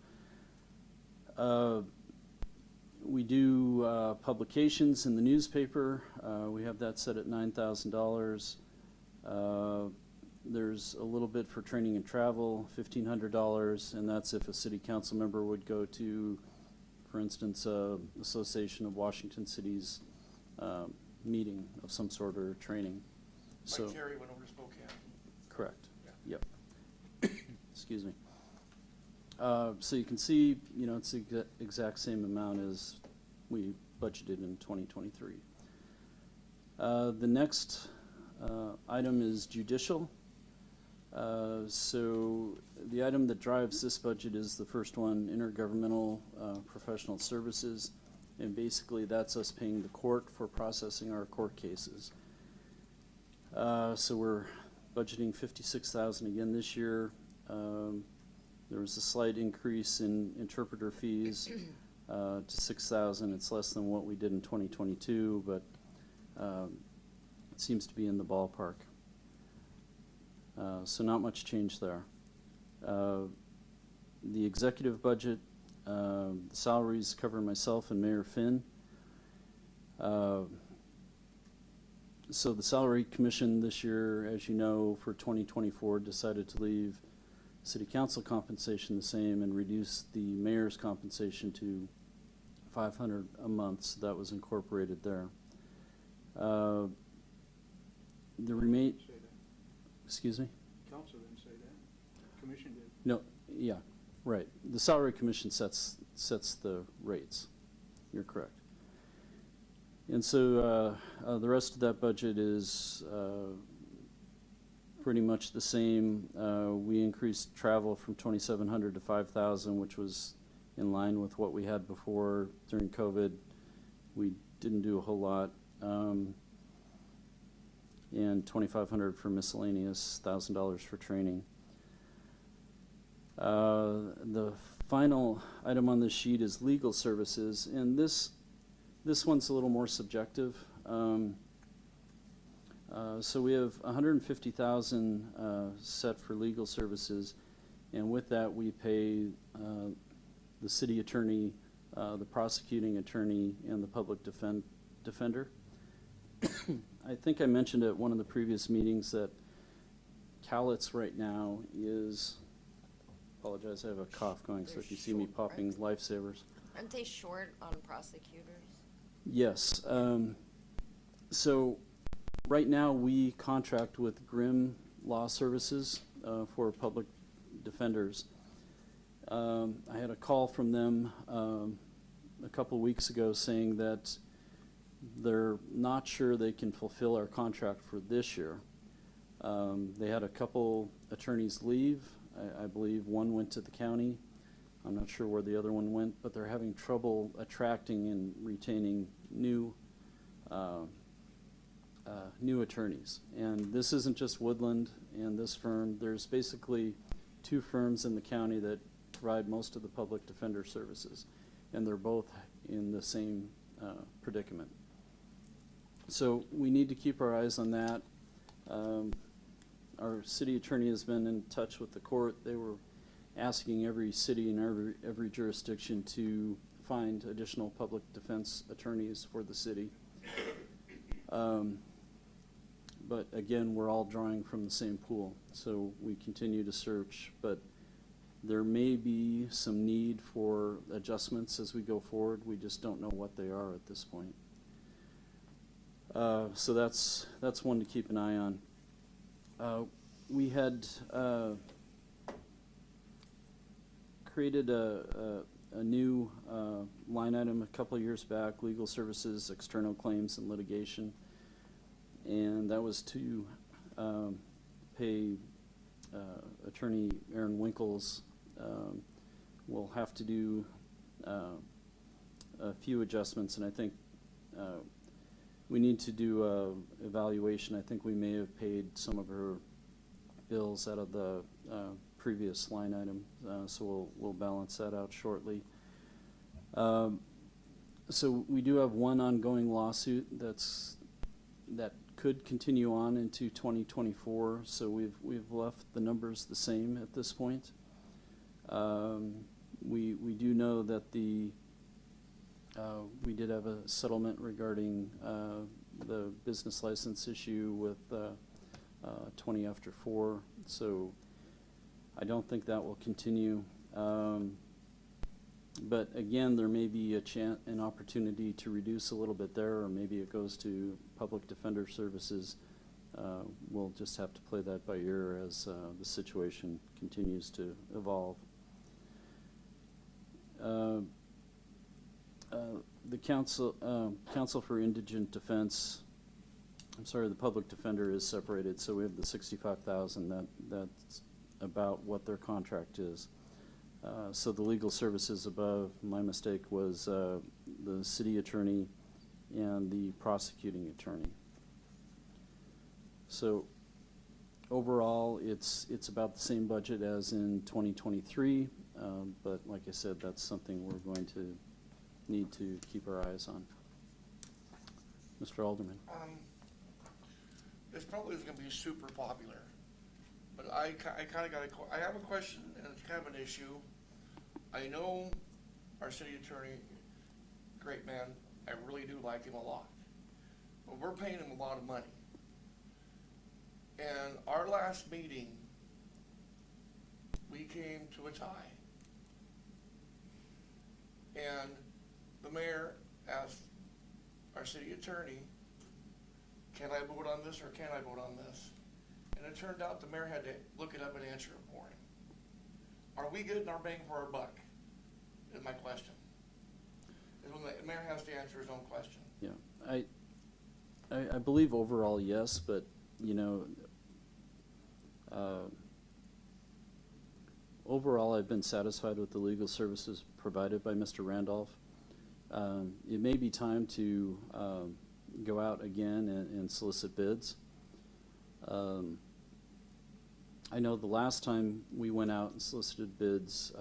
We do publications in the newspaper. We have that set at $9,000. There's a little bit for training and travel, $1,500, and that's if a city council member would go to, for instance, Association of Washington Cities meeting of some sort or training. So, Like Terry went over to Spokane. correct. Yeah. Yep. Excuse me. So you can see, you know, it's the exact same amount as we budgeted in 2023. The next item is judicial. So the item that drives this budget is the first one, intergovernmental professional services. And basically that's us paying the court for processing our court cases. So we're budgeting $56,000 again this year. There was a slight increase in interpreter fees to $6,000. It's less than what we did in 2022, but it seems to be in the ballpark. So not much change there. The executive budget, the salaries cover myself and Mayor Finn. So the Salary Commission this year, as you know, for 2024 decided to leave city council compensation the same and reduce the mayor's compensation to $500 a month, so that was incorporated there. The Say that. excuse me? Council didn't say that. Commission did. No, yeah, right. The Salary Commission sets the rates. You're correct. And so the rest of that budget is pretty much the same. We increased travel from $2,700 to $5,000, which was in line with what we had before during COVID. We didn't do a whole lot. And $2,500 for miscellaneous, $1,000 for training. The final item on this sheet is legal services, and this one's a little more subjective. So we have $150,000 set for legal services, and with that we pay the city attorney, the prosecuting attorney, and the public defender. I think I mentioned at one of the previous meetings that Cowlitz right now is, apologize, I have a cough going, so if you see me They're popping lifesavers. Aren't they short on prosecutors? Yes. So right now we contract with Grimm Law Services for public defenders. I had a call from them a couple weeks ago saying that they're not sure they can fulfill our contract for this year. They had a couple attorneys leave. I believe one went to the county. I'm not sure where the other one went, but they're having trouble attracting and retaining new attorneys. And this isn't just Woodland and this firm. There's basically two firms in the county that provide most of the public defender services, and they're both in the same predicament. So we need to keep our eyes on that. Our city attorney has been in touch with the court. They were asking every city and every jurisdiction to find additional public defense attorneys for the city. But again, we're all drawing from the same pool, so we continue to search. But there may be some need for adjustments as we go forward. We just don't know what they are at this point. So that's one to keep an eye on. We had created a new line item a couple of years back, legal services, external claims, and litigation. And that was to pay Attorney Aaron Winkles. We'll have to do a few adjustments, and I think we need to do an evaluation. I think we may have paid some of her bills out of the previous line item, so we'll balance that out shortly. So we do have one ongoing lawsuit that could continue on into 2024. So we've left the numbers the same at this point. We do know that we did have a settlement regarding the business license issue with 20 after 4. So I don't think that will continue. But again, there may be an opportunity to reduce a little bit there, or maybe it goes to public defender services. We'll just have to play that by ear as the situation continues to evolve. The Council for Indigent Defense, the public defender is separated, so we have the $65,000. That's about what their contract is. So the legal services above, my mistake was the city attorney and the prosecuting attorney. So overall, it's about the same budget as in 2023, but like I said, that's something we're going to need to keep our eyes on. Mr. Alderman. This probably isn't going to be super popular, but I kind of I have a question, and it's kind of an issue. I know our city attorney, great man. I really do like him a lot, but we're paying him a lot of money. And our last meeting, we came to a tie. And the mayor asked our city attorney, can I vote on this or can't I vote on this? And it turned out the mayor had to look it up and answer it for him. Are we getting our bang for our buck? Is my question. Is when the mayor has to answer his own question. Yeah, I believe overall yes, but you know, overall I've been satisfied with the legal services provided by Mr. Randolph. It may be time to go out again and solicit bids. I know the last time we went out and solicited bids,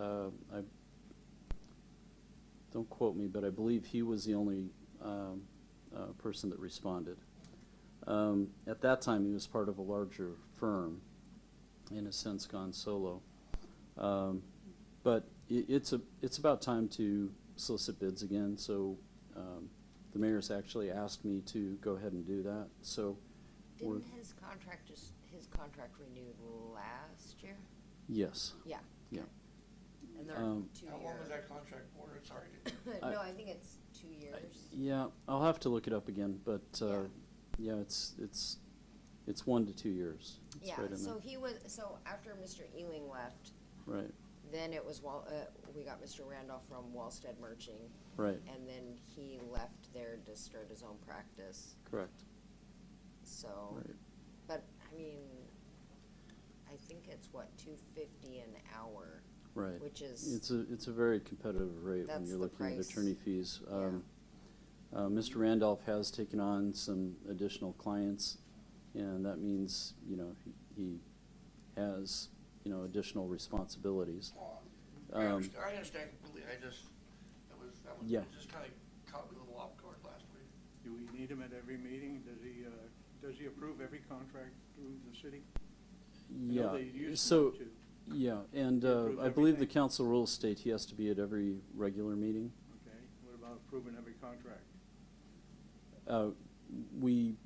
don't quote me, but I believe he was the only person that responded. At that time, he was part of a larger firm, in a sense gone solo. But it's about time to solicit bids again, so the mayor's actually asked me to go ahead and do that. So Didn't his contract renewed last year? yes. Yeah. Yeah. And they're 2 years. How long was that contract for? Sorry. No, I think it's 2 years. Yeah, I'll have to look it up again, but Yeah. yeah, it's 1 to 2 years. It's Yeah, right in so there. so after Mr. Ealing left, Right. Then it was we got Mr. Randolph from Wallstead Merching, Right, and then he left there to start his own practice. correct. So, Right. but I mean, I think it's what, $250 an hour, Right. which is It's a very competitive rate when That's you're the looking at price. attorney fees. Yeah. Mr. Randolph has taken on some additional clients, and that means, you know, he has, you know, additional responsibilities. I understand completely, that was, Yeah. it just kinda caught me a little off guard last week. Do we need him at every meeting? Does he approve every contract through the city? I know they used So, not to. yeah, and He approved I believe the everything? council rules state he has to be at every regular meeting. Okay, what about approving every contract? We,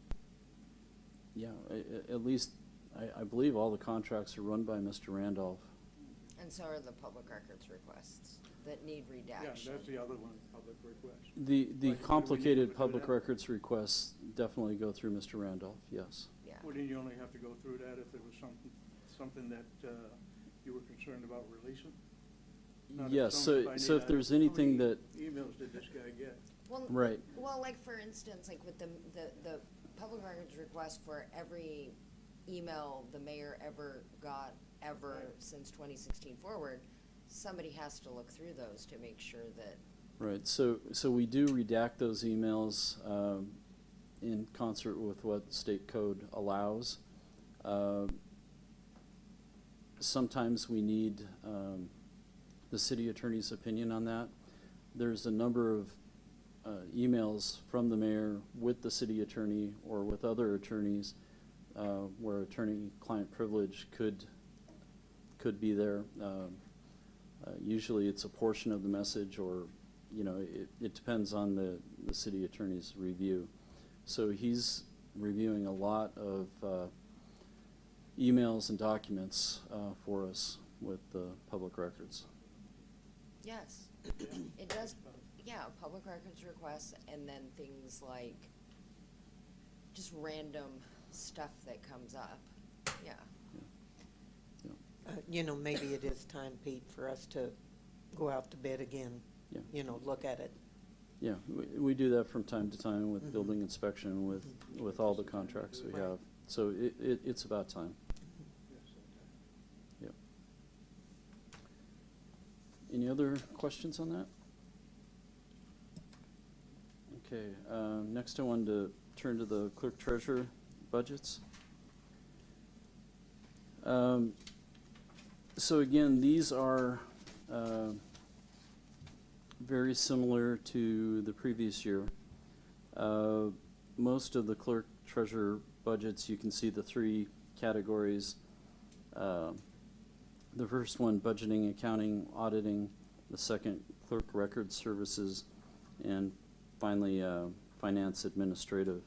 yeah, at least, I believe all the contracts are run by Mr. Randolph. and so are the public records requests that need Yeah, redaction. that's the other one, public request. The Like, what do we need complicated to do public that? records requests definitely go through Mr. Randolph, yes. Yeah. Wouldn't you only have to go through that if there was something that you were concerned about releasing? Not if Yes, some- I so need if there's how many anything that, Emails did this guy get? Well, Right. Well, like for instance, like with the public records request for every email the mayor ever got since 2016 forward, somebody has to look through those to make sure that, right, so we do redact those emails in concert with what state code allows. Sometimes we need the city attorney's opinion on that. There's a number of emails from the mayor with the city attorney or with other attorneys where attorney-client privilege could be there. Usually it's a portion of the message, or, you know, it depends on the city attorney's review. So he's reviewing a lot of emails and documents for us with the public records. yes, it does, yeah, public records requests, and then things like just random stuff that comes up, yeah. You know, maybe it is time, Pete, for us to go out to bid again. Yeah. You know, look at it. Yeah, we do that from time to time with Mhm. building inspection, with all the contracts we Right. have. So it's about time. Yes, okay. Yep. Any other questions on that? Okay, next I wanted to turn to the clerk treasurer budgets. So again, these are very similar to the previous year. Most of the clerk treasurer budgets, you can see the three categories. The first one, budgeting, accounting, auditing. The second, clerk record services. And finally, finance administrative.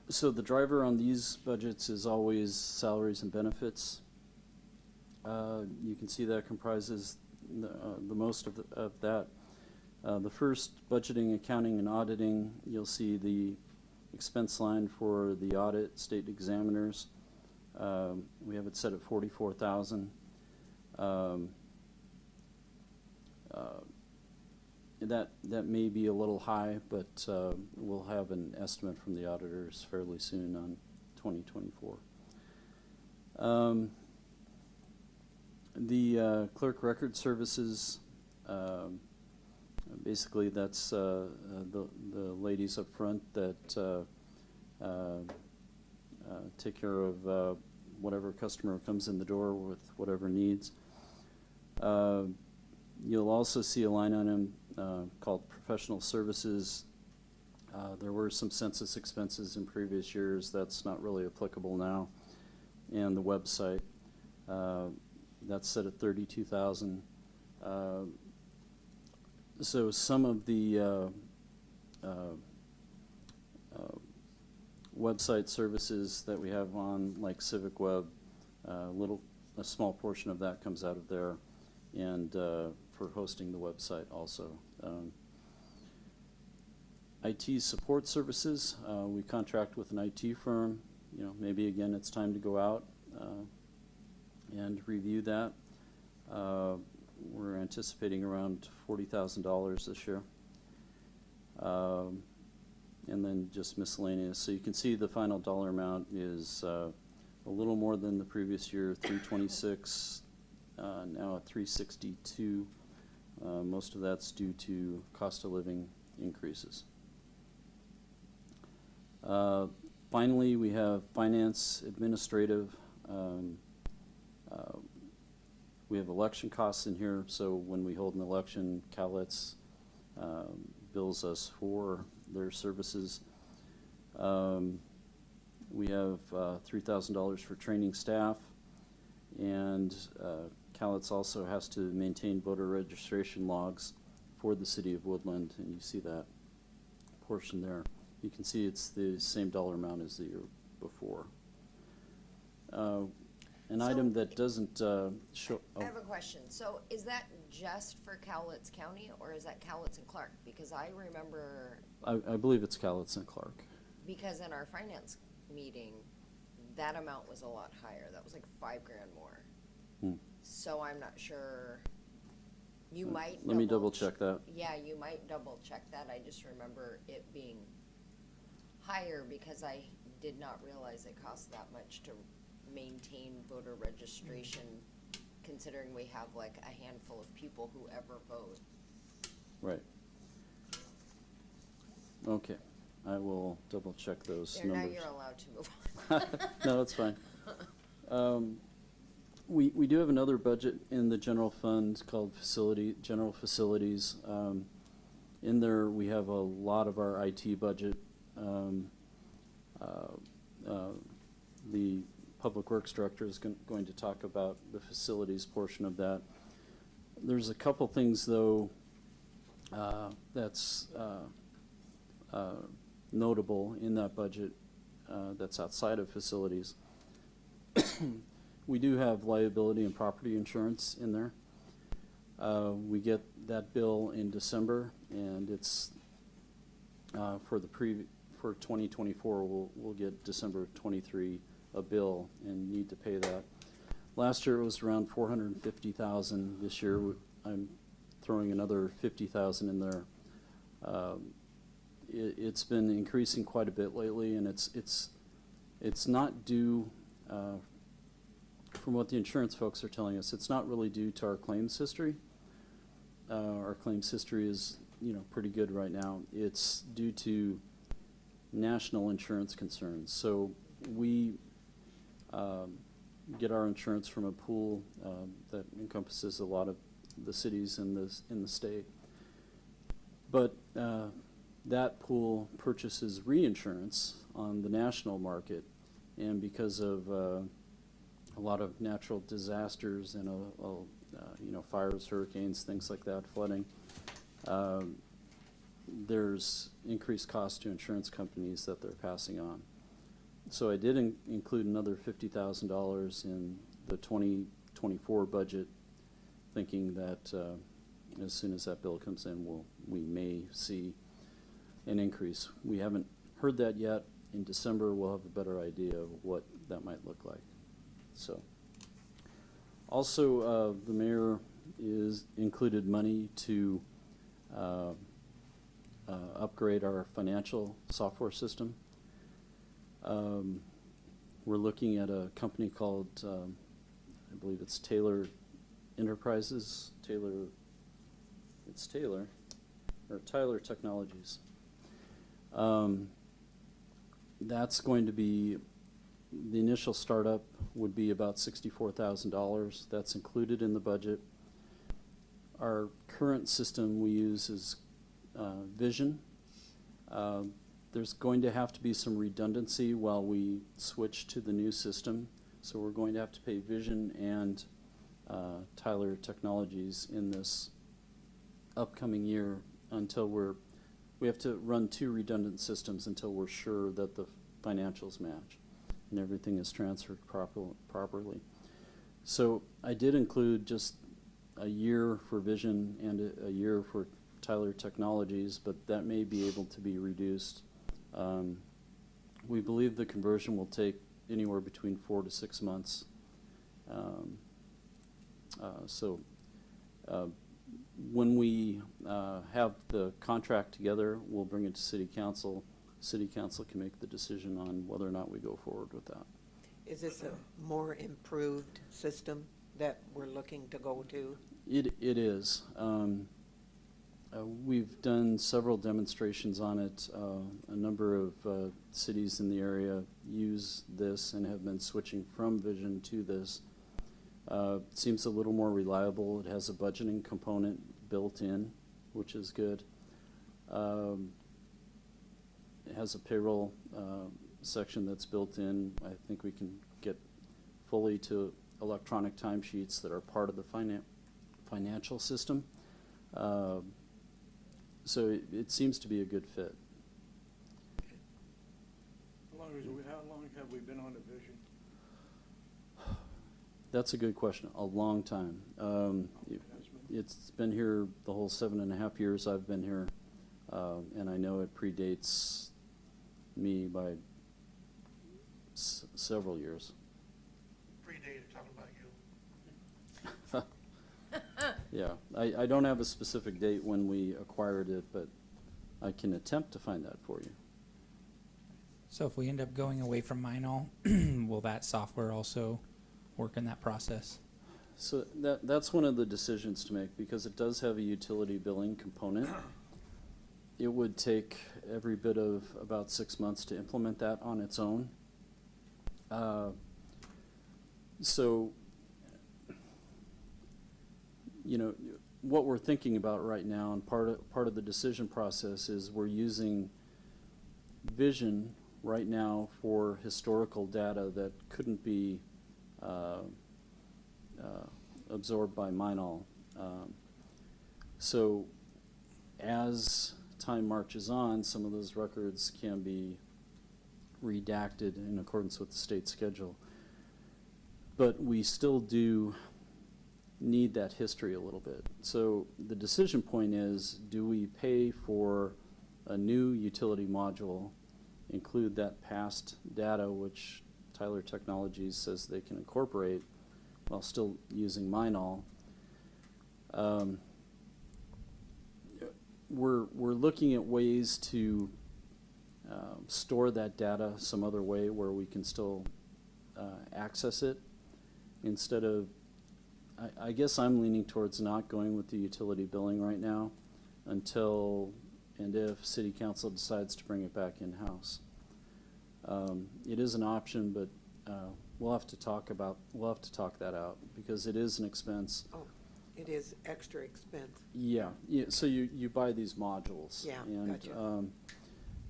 So the driver on these budgets is always salaries and benefits. You can see that comprises the most of that. The first, budgeting, accounting, and auditing, you'll see the expense line for the audit state examiners. We have it set at $44,000. That may be a little high, but we'll have an estimate from the auditors fairly soon on 2024. The clerk record services, basically that's the ladies up front that take care of whatever customer comes in the door with whatever needs. You'll also see a line item called professional services. There were some census expenses in previous years. That's not really applicable now. And the website, that's set at $32,000. So some of the website services that we have on, like Civic Web, a small portion of that comes out of there, and for hosting the website also. IT support services, we contract with an IT firm. You know, maybe again it's time to go out and review that. We're anticipating around $40,000 this year. And then just miscellaneous. So you can see the final dollar amount is a little more than the previous year, 326, now at 362. Most of that's due to cost of living increases. Finally, we have finance, administrative. We have election costs in here, so when we hold an election, Cowlitz bills us for their services. We have $3,000 for training staff, and Cowlitz also has to maintain voter registration logs for the city of Woodland, and you see that portion there. You can see it's the same dollar amount as the year before. An item that doesn't show. I have a question. So is that just for Cowlitz County, or is that Cowlitz and Clark? Because I remember, I believe it's Cowlitz and Clark. because in our finance meeting, that amount was a lot higher. That was like $5,000 more. So I'm not sure. You might. Let me double check that. Yeah, you might double check that. I just remember it being higher because I did not realize it cost that much to maintain voter registration, considering we have like a handful of people who ever vote. Right. Okay, I will double check those There, now numbers. you're allowed to move on. No, that's fine. We do have another budget in the general fund called general facilities. In there, we have a lot of our IT budget. The Public Works Director is going to talk about the facilities portion of that. There's a couple things, though, that's notable in that budget that's outside of facilities. We do have liability and property insurance in there. We get that bill in December, and it's for 2024. We'll get December 23 a bill and need to pay that. Last year it was around $450,000. This year I'm throwing another $50,000 in there. It's been increasing quite a bit lately, and it's not due. From what the insurance folks are telling us, it's not really due to our claims history. Our claims history is, pretty good right now. It's due to national insurance concerns. So we get our insurance from a pool that encompasses a lot of the cities in the state. But that pool purchases reinsurance on the national market, and because of a lot of natural disasters and fires, hurricanes, things like that, flooding, there's increased cost to insurance companies that they're passing on. So I did include another $50,000 in the 2024 budget, thinking that as soon as that bill comes in, we may see an increase. We haven't heard that yet. In December, we'll have a better idea of what that might look like. So, also, the mayor is included money to upgrade our financial software system. We're looking at a company called, I believe it's Taylor Enterprises, Tyler Technologies. That's going to be, the initial startup would be about $64,000. That's included in the budget. Our current system we use is Vision. There's going to have to be some redundancy while we switch to the new system. So we're going to have to pay Vision and Tyler Technologies in this upcoming year until we have to run 2 redundant systems until we're sure that the financials match and everything is transferred properly. So I did include just a year for Vision and a year for Tyler Technologies, but that may be able to be reduced. We believe the conversion will take anywhere between 4 to 6 months. So when we have the contract together, we'll bring it to City Council. City Council can make the decision on whether or not we go forward with that. Is this a more improved system that we're looking to go to? It is. We've done several demonstrations on it. A number of cities in the area use this and have been switching from Vision to this. It seems a little more reliable. It has a budgeting component built in, which is good. It has a payroll section that's built in. I think we can get fully to electronic timesheets that are part of the financial system. So it seems to be a good fit. How long have we been on a Vision? That's a good question. A long time. It's been here the whole 7.5 years I've been here, and I know it predates me by several years. Predated, talking about you. Yeah, I don't have a specific date when we acquired it, but I can attempt to find that for you. So if we end up going away from Minol, will that software also work in that process? So that's one of the decisions to make, because it does have a utility billing component. It would take every bit of about 6 months to implement that on its own. So, you know, what we're thinking about right now, and part of the decision process, is we're using Vision right now for historical data that couldn't be absorbed by Minol. So as time marches on, some of those records can be redacted in accordance with the state schedule. But we still do need that history a little bit. So the decision point is, do we pay for a new utility module, include that past data, which Tyler Technologies says they can incorporate, while still using Minol? We're looking at ways to store that data some other way where we can still access it, instead of, I guess I'm leaning towards not going with the utility billing right now until and if City Council decides to bring it back in-house. It is an option, but we'll have to talk that out, because it is an expense. Oh, it is extra expense. Yeah, so you buy these modules. Yeah, and,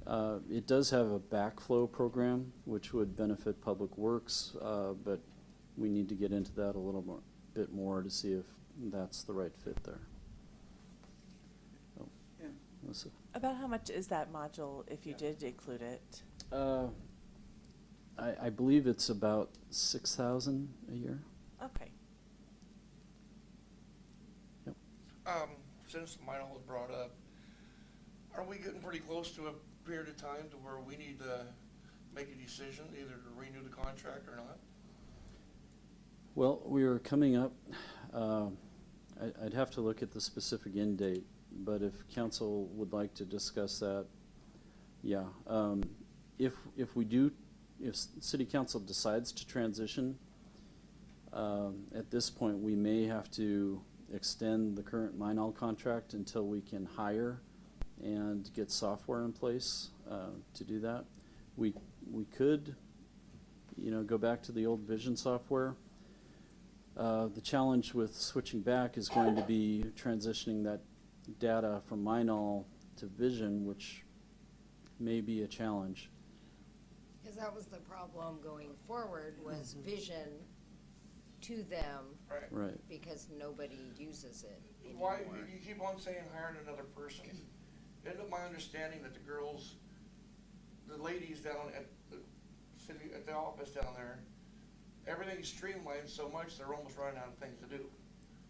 gotcha. It does have a backflow program, which would benefit Public Works, but we need to get into that a little bit more to see if that's the right fit there. Oh, Yeah. Melissa? About how much is that module if you did include it? I believe it's about $6,000 a year. Okay. Yep. Since Minol was brought up, are we getting pretty close to a period of time to where we need to make a decision, either to renew the contract or not? Well, we are coming up, I'd have to look at the specific end date, but if council would like to discuss that, yeah. If City Council decides to transition, at this point, we may have to extend the current Minol contract until we can hire and get software in place to do that. We could, go back to the old Vision software. The challenge with switching back is going to be transitioning that data from Minol to Vision, which may be a challenge. Because that was the problem going forward, was Vision to them, Right. Right. because nobody uses it Why, anymore. you keep on saying hiring another person? Isn't it my understanding that the ladies down at the office down there, everything's streamlined so much they're almost running out of things to do?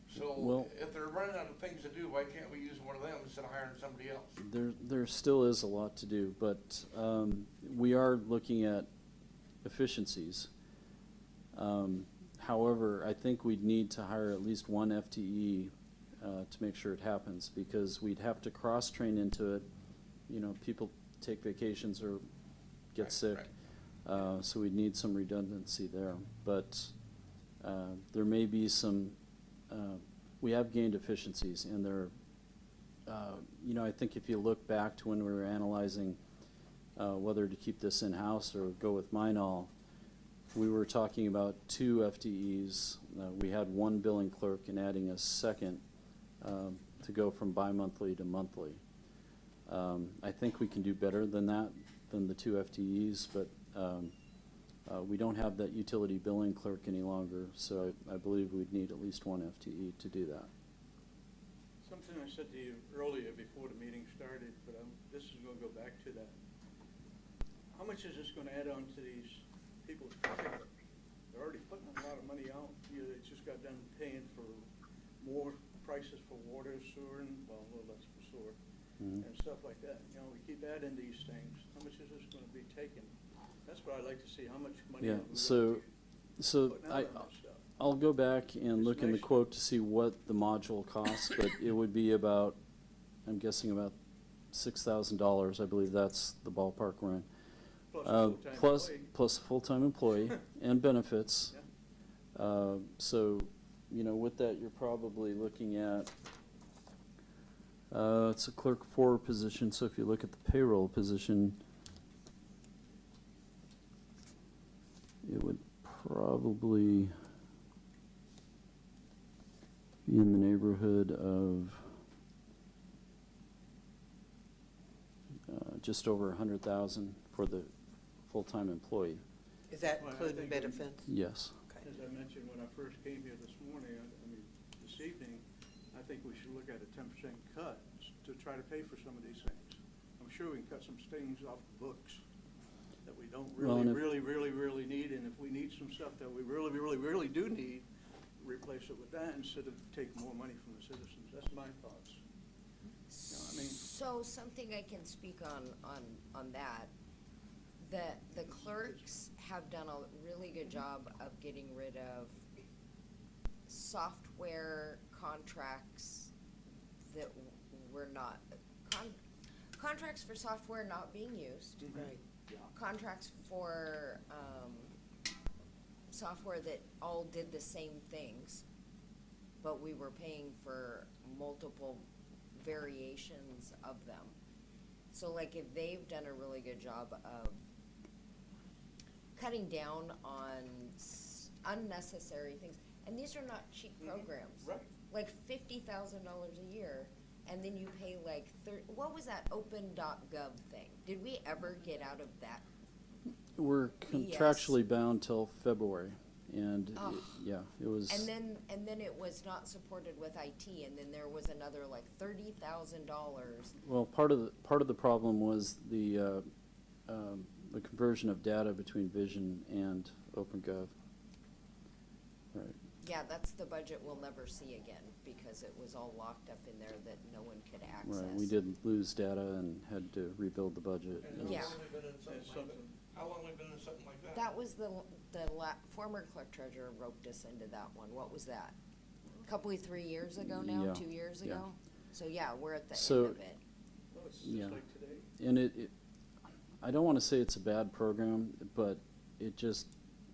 So Well- if they're running out of things to do, why can't we use one of them instead of hiring somebody else? There still is a lot to do, but we are looking at efficiencies. However, I think we'd need to hire at least one FTE to make sure it happens, because we'd have to cross-train into it. You know, people take vacations or get Right, sick. right. So we'd need some redundancy there. But there may be some, we have gained efficiencies, and there, you know, I think if you look back to when we were analyzing whether to keep this in-house or go with Minol, we were talking about 2 FTEs. We had 1 billing clerk and adding a second to go from bi-monthly to monthly. I think we can do better than that, than the 2 FTEs, but we don't have that utility billing clerk any longer, so I believe we'd need at least 1 FTE to do that. Something I said to you earlier before the meeting started, but this is gonna go back to that. How much is this gonna add on to these people's pocketbooks? They're already putting a lot of money out. They just got done paying for more prices for water, sewer, and, well, a little less for sewer, and stuff like that. You know, we keep adding these things. How much is this gonna be taken? That's what I'd like to see, how much money. Yeah, are we so putting out I, on this stuff? I'll go back and look in the Estimation. quote to see what the module costs, but it would be about, I'm guessing about $6,000. I believe that's the ballpark we're in. Plus a full-time employee. Plus a full-time employee and benefits. Yeah. So, you know, with that, you're probably looking at, it's a clerk 4 position, so if you look at the payroll position, it would probably be in the neighborhood of just over 100,000 for the full-time employee. Is that Well, I including think benefits? Yes. Okay. As I mentioned when I first came here this morning, I mean, this evening, I think we should look at a 10% cut to try to pay for some of these things. I'm sure we can cut some things off the books that we don't Well, really, and if- really need, and if we need some stuff that we really do need, replace it with that instead of taking more money from the citizens. That's my thoughts. I mean- So something I can speak on that, the clerks have done a really good job of getting rid of software contracts that were not, contracts for software not being used. Right. Contracts for, software that all did the same things, but we were paying for multiple variations of them. So like if they've done a really good job of cutting down on unnecessary things, and these are not cheap programs. Right. Like $50,000 a year, and then you pay like what was that open.gov thing? Did we ever get out of that? We're contractually bound till February, and Ugh. yeah, it was. And then it was not supported with IT, and then there was another like $30,000. Well, part of the problem was the conversion of data between Vision and OpenGov. Right. Yeah, that's the budget we'll never see again, because it was all locked up in there that no one could access. Right. We did lose data and had to rebuild the budget. And Yeah. how long we been in something like that? How long we been in something like that? That was the former clerk treasurer roped us into that one. What was that? Couple 3 years ago now, Yeah. 2 years Yeah. ago? So yeah, we're at the So- end of it. Well, it's Yeah. just like today. And I don't want to say it's a bad program, but it just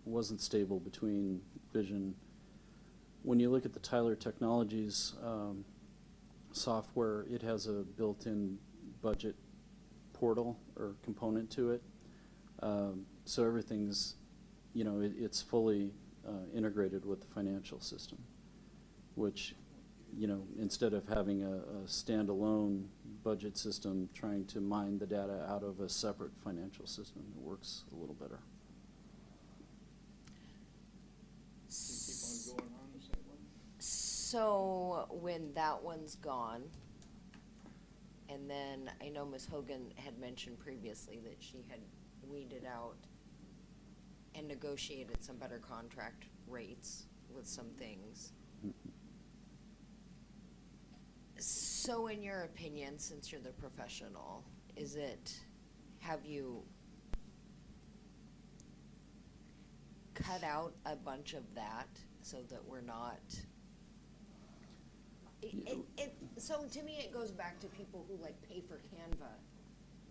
wasn't stable between Vision. When you look at the Tyler Technologies software, it has a built-in budget portal or component to it. So everything's, you know, it's fully integrated with the financial system, which, you know, instead of having a standalone budget system trying to mine the data out of a separate financial system, it works a little better. We keep on going on the same one. So when that one's gone, and then I know Ms. Hogan had mentioned previously that she had weeded out and negotiated some better contract rates with some things. So in your opinion, since you're the professional, cut out a bunch of that so that we're not. So to me, it goes back to people who like pay for Canva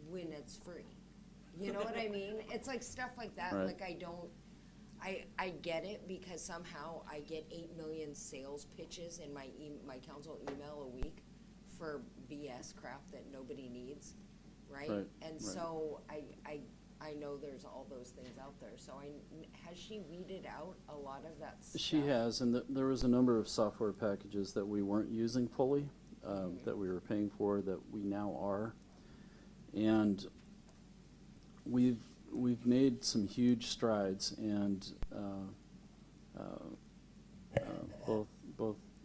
when it's free. You know what I mean? It's like stuff like that. Right. Like I get it because somehow I get 8 million sales pitches in my my council email a week for BS crap that nobody needs, right? Right, And right. so I know there's all those things out there. So has she weeded out a lot of that stuff? She has, and there was a number of software packages that we weren't using fully, that we were paying for, that we now are. And we've made some huge strides, and both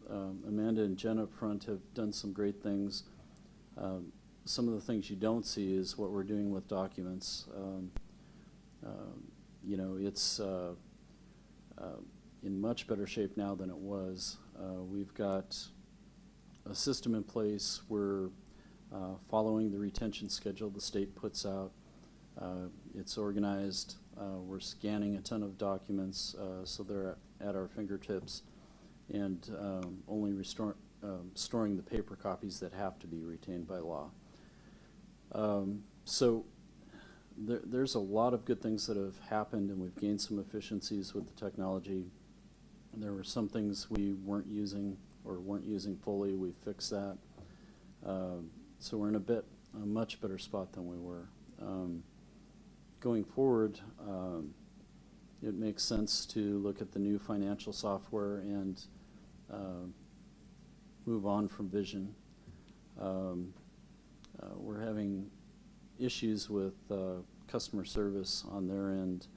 Amanda and Jen up front have done some great things. Some of the things you don't see is what we're doing with documents. You know, it's in much better shape now than it was. We've got a system in place. We're following the retention schedule the state puts out. It's organized. We're scanning a ton of documents, so they're at our fingertips, and only storing the paper copies that have to be retained by law. So there's a lot of good things that have happened, and we've gained some efficiencies with the technology. There were some things we weren't using or weren't using fully. We fixed that. So we're in a much better spot than we were. Going forward, it makes sense to look at the new financial software and move on from Vision. We're having issues with customer service on their end,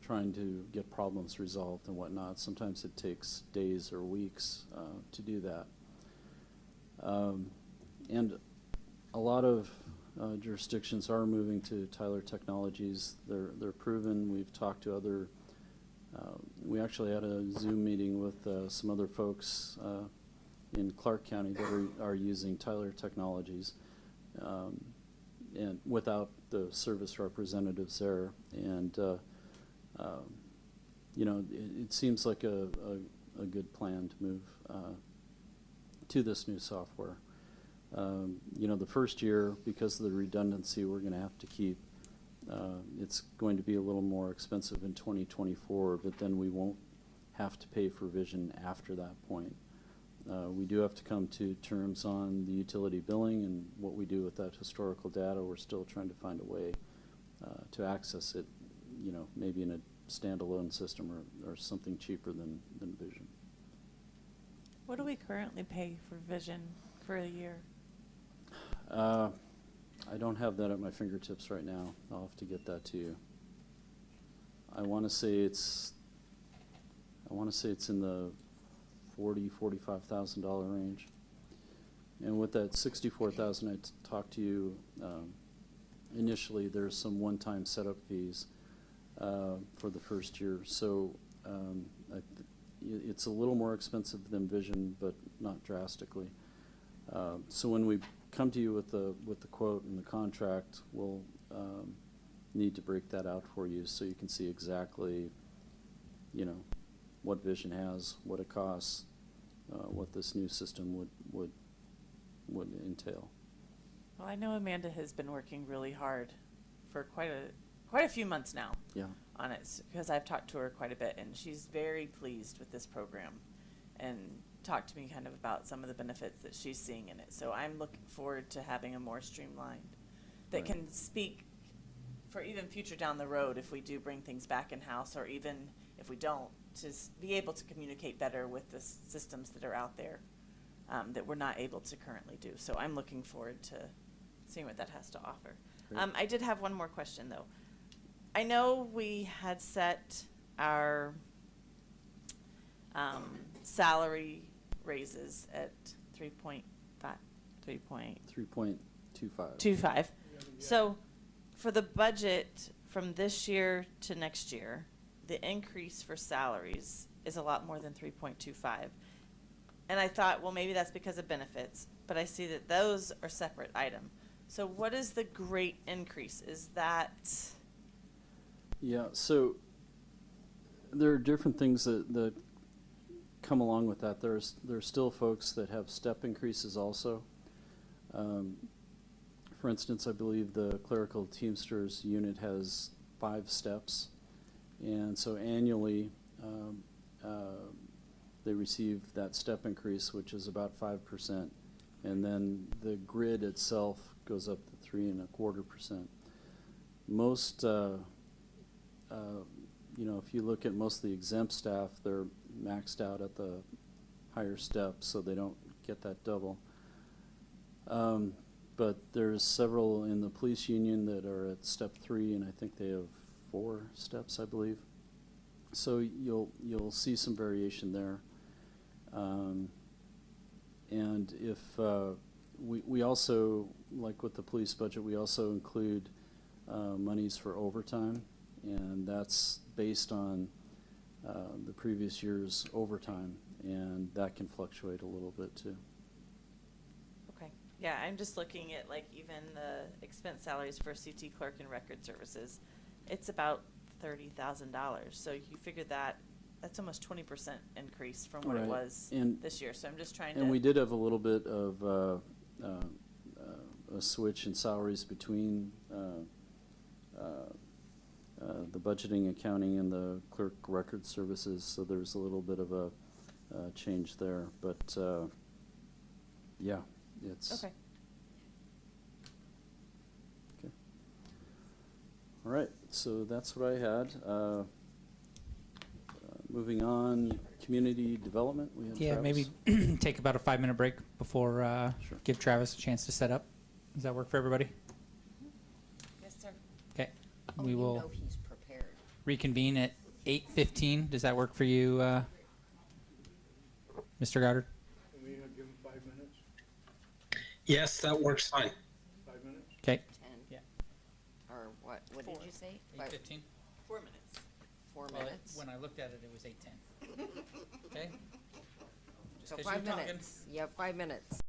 trying to get problems resolved and whatnot. Sometimes it takes days or weeks to do that. And a lot of jurisdictions are moving to Tyler Technologies. They're proven. We've talked to other. We actually had a Zoom meeting with some other folks in Clark County that are using Tyler Technologies, and without the service representatives there. And you know, it seems like a good plan to move to this new software. You know, the first year, because of the redundancy we're going to have to keep, it's going to be a little more expensive in 2024, but then we won't have to pay for Vision after that point. We do have to come to terms on the utility billing and what we do with that historical data. We're still trying to find a way to access it, you know, maybe in a standalone system or something cheaper than Vision. What do we currently pay for Vision for a year? I don't have that at my fingertips right now. I'll have to get that to you. I want to say it's in the $40,000-$45,000 range. And with that $64,000 I talked to you initially, there's some one-time setup fees for the first year. So it's a little more expensive than Vision, but not drastically. So when we come to you with the quote and the contract, we'll need to break that out for you so you can see exactly, you know, what Vision has, what it costs, what this new system would entail. Well, I know Amanda has been working really hard for quite a few months now. Yeah. On it, because I've talked to her quite a bit, and she's very pleased with this program, and talked to me kind of about some of the benefits that she's seeing in it. So I'm looking forward to having a more streamlined that Right. can speak for even future down the road if we do bring things back in-house, or even if we don't, to be able to communicate better with the systems that are out there that we're not able to currently do. So I'm looking forward to seeing what that has to offer. Great. I did have one more question, though. I know we had set our salary raises at 3.25. So for the budget from this year to next year, the increase for salaries is a lot more than 3.25. And I thought, well, maybe that's because of benefits, but I see that those are separate item. So what is the great increase? Is that? Yeah, so there are different things that come along with that. There's still folks that have step increases also. For instance, I believe the clerical Teamsters unit has 5 steps, and so annually they receive that step increase, which is about 5%, and then the grid itself goes up to 3.25%. Most, you know, if you look at most of the exempt staff, they're maxed out at the higher step, so they don't get that double. But there's several in the police union that are at step 3, and I think they have 4 steps, I believe. So you'll see some variation there. And if we also, like with the police budget, we also include monies for overtime, and that's based on the previous year's overtime, and that can fluctuate a little bit too. Okay, yeah, I'm just looking at like even the expense salaries for CT clerk and record services. It's about $30,000. So you figure that's almost 20% increase from what it Right. was And- this year. So I'm just trying to. And we did have a little bit of a switch in salaries between the budgeting, accounting, and the clerk record services, so there's a little bit of a change there. But yeah, it's Okay. okay. All right, so that's what I had. Moving on, community development. We have Yeah, Travis. maybe take about a 5-minute break before Sure. give Travis a chance to set up. Does that work for everybody? Yes, sir. Okay. Oh, We you will know he's prepared. reconvene at 8:15. Does that work for you, Mr. Goddard? Can we give him 5 minutes? Yes, that works fine. 5 minutes? Okay. 10? Yeah. Or what did you say? 8:15. 4 minutes. 4 minutes? When I looked at it, it was 8:10. Okay? Just So 'cause 5 you're talking. minutes. You have 5 minutes.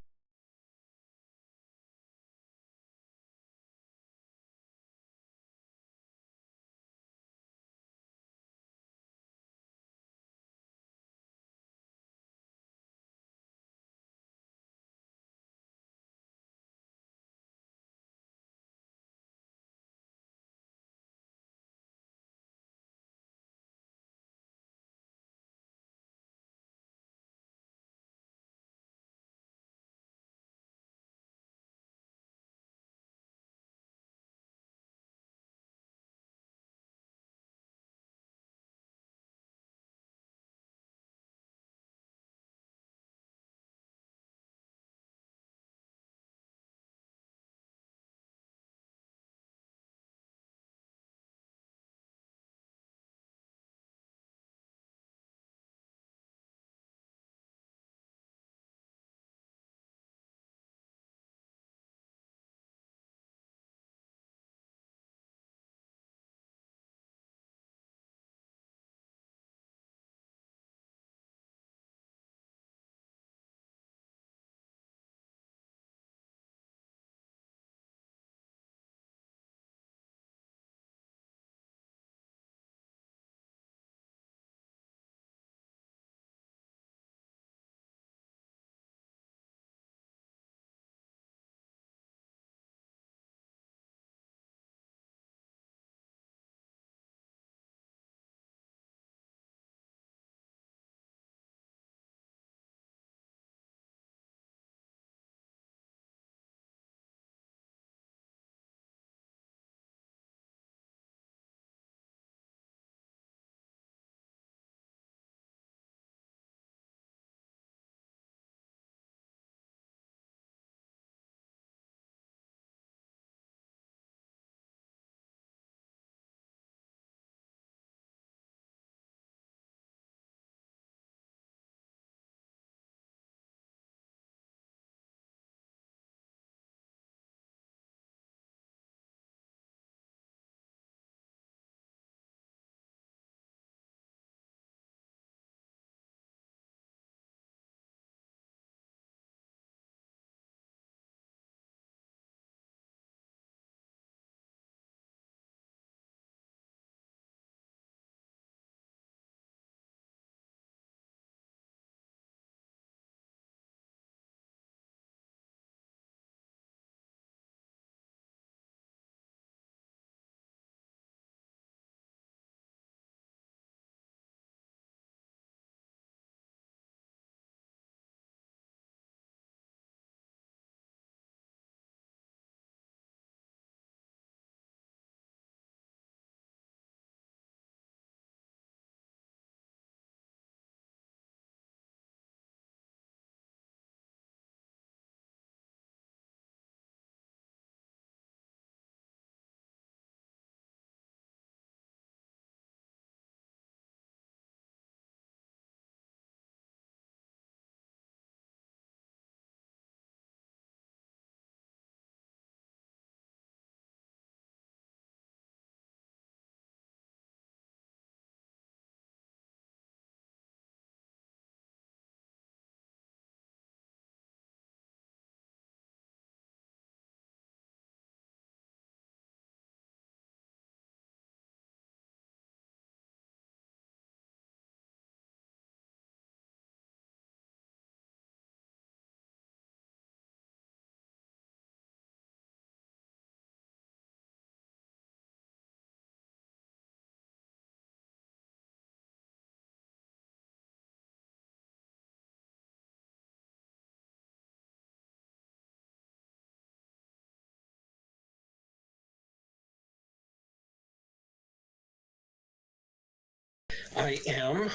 I am.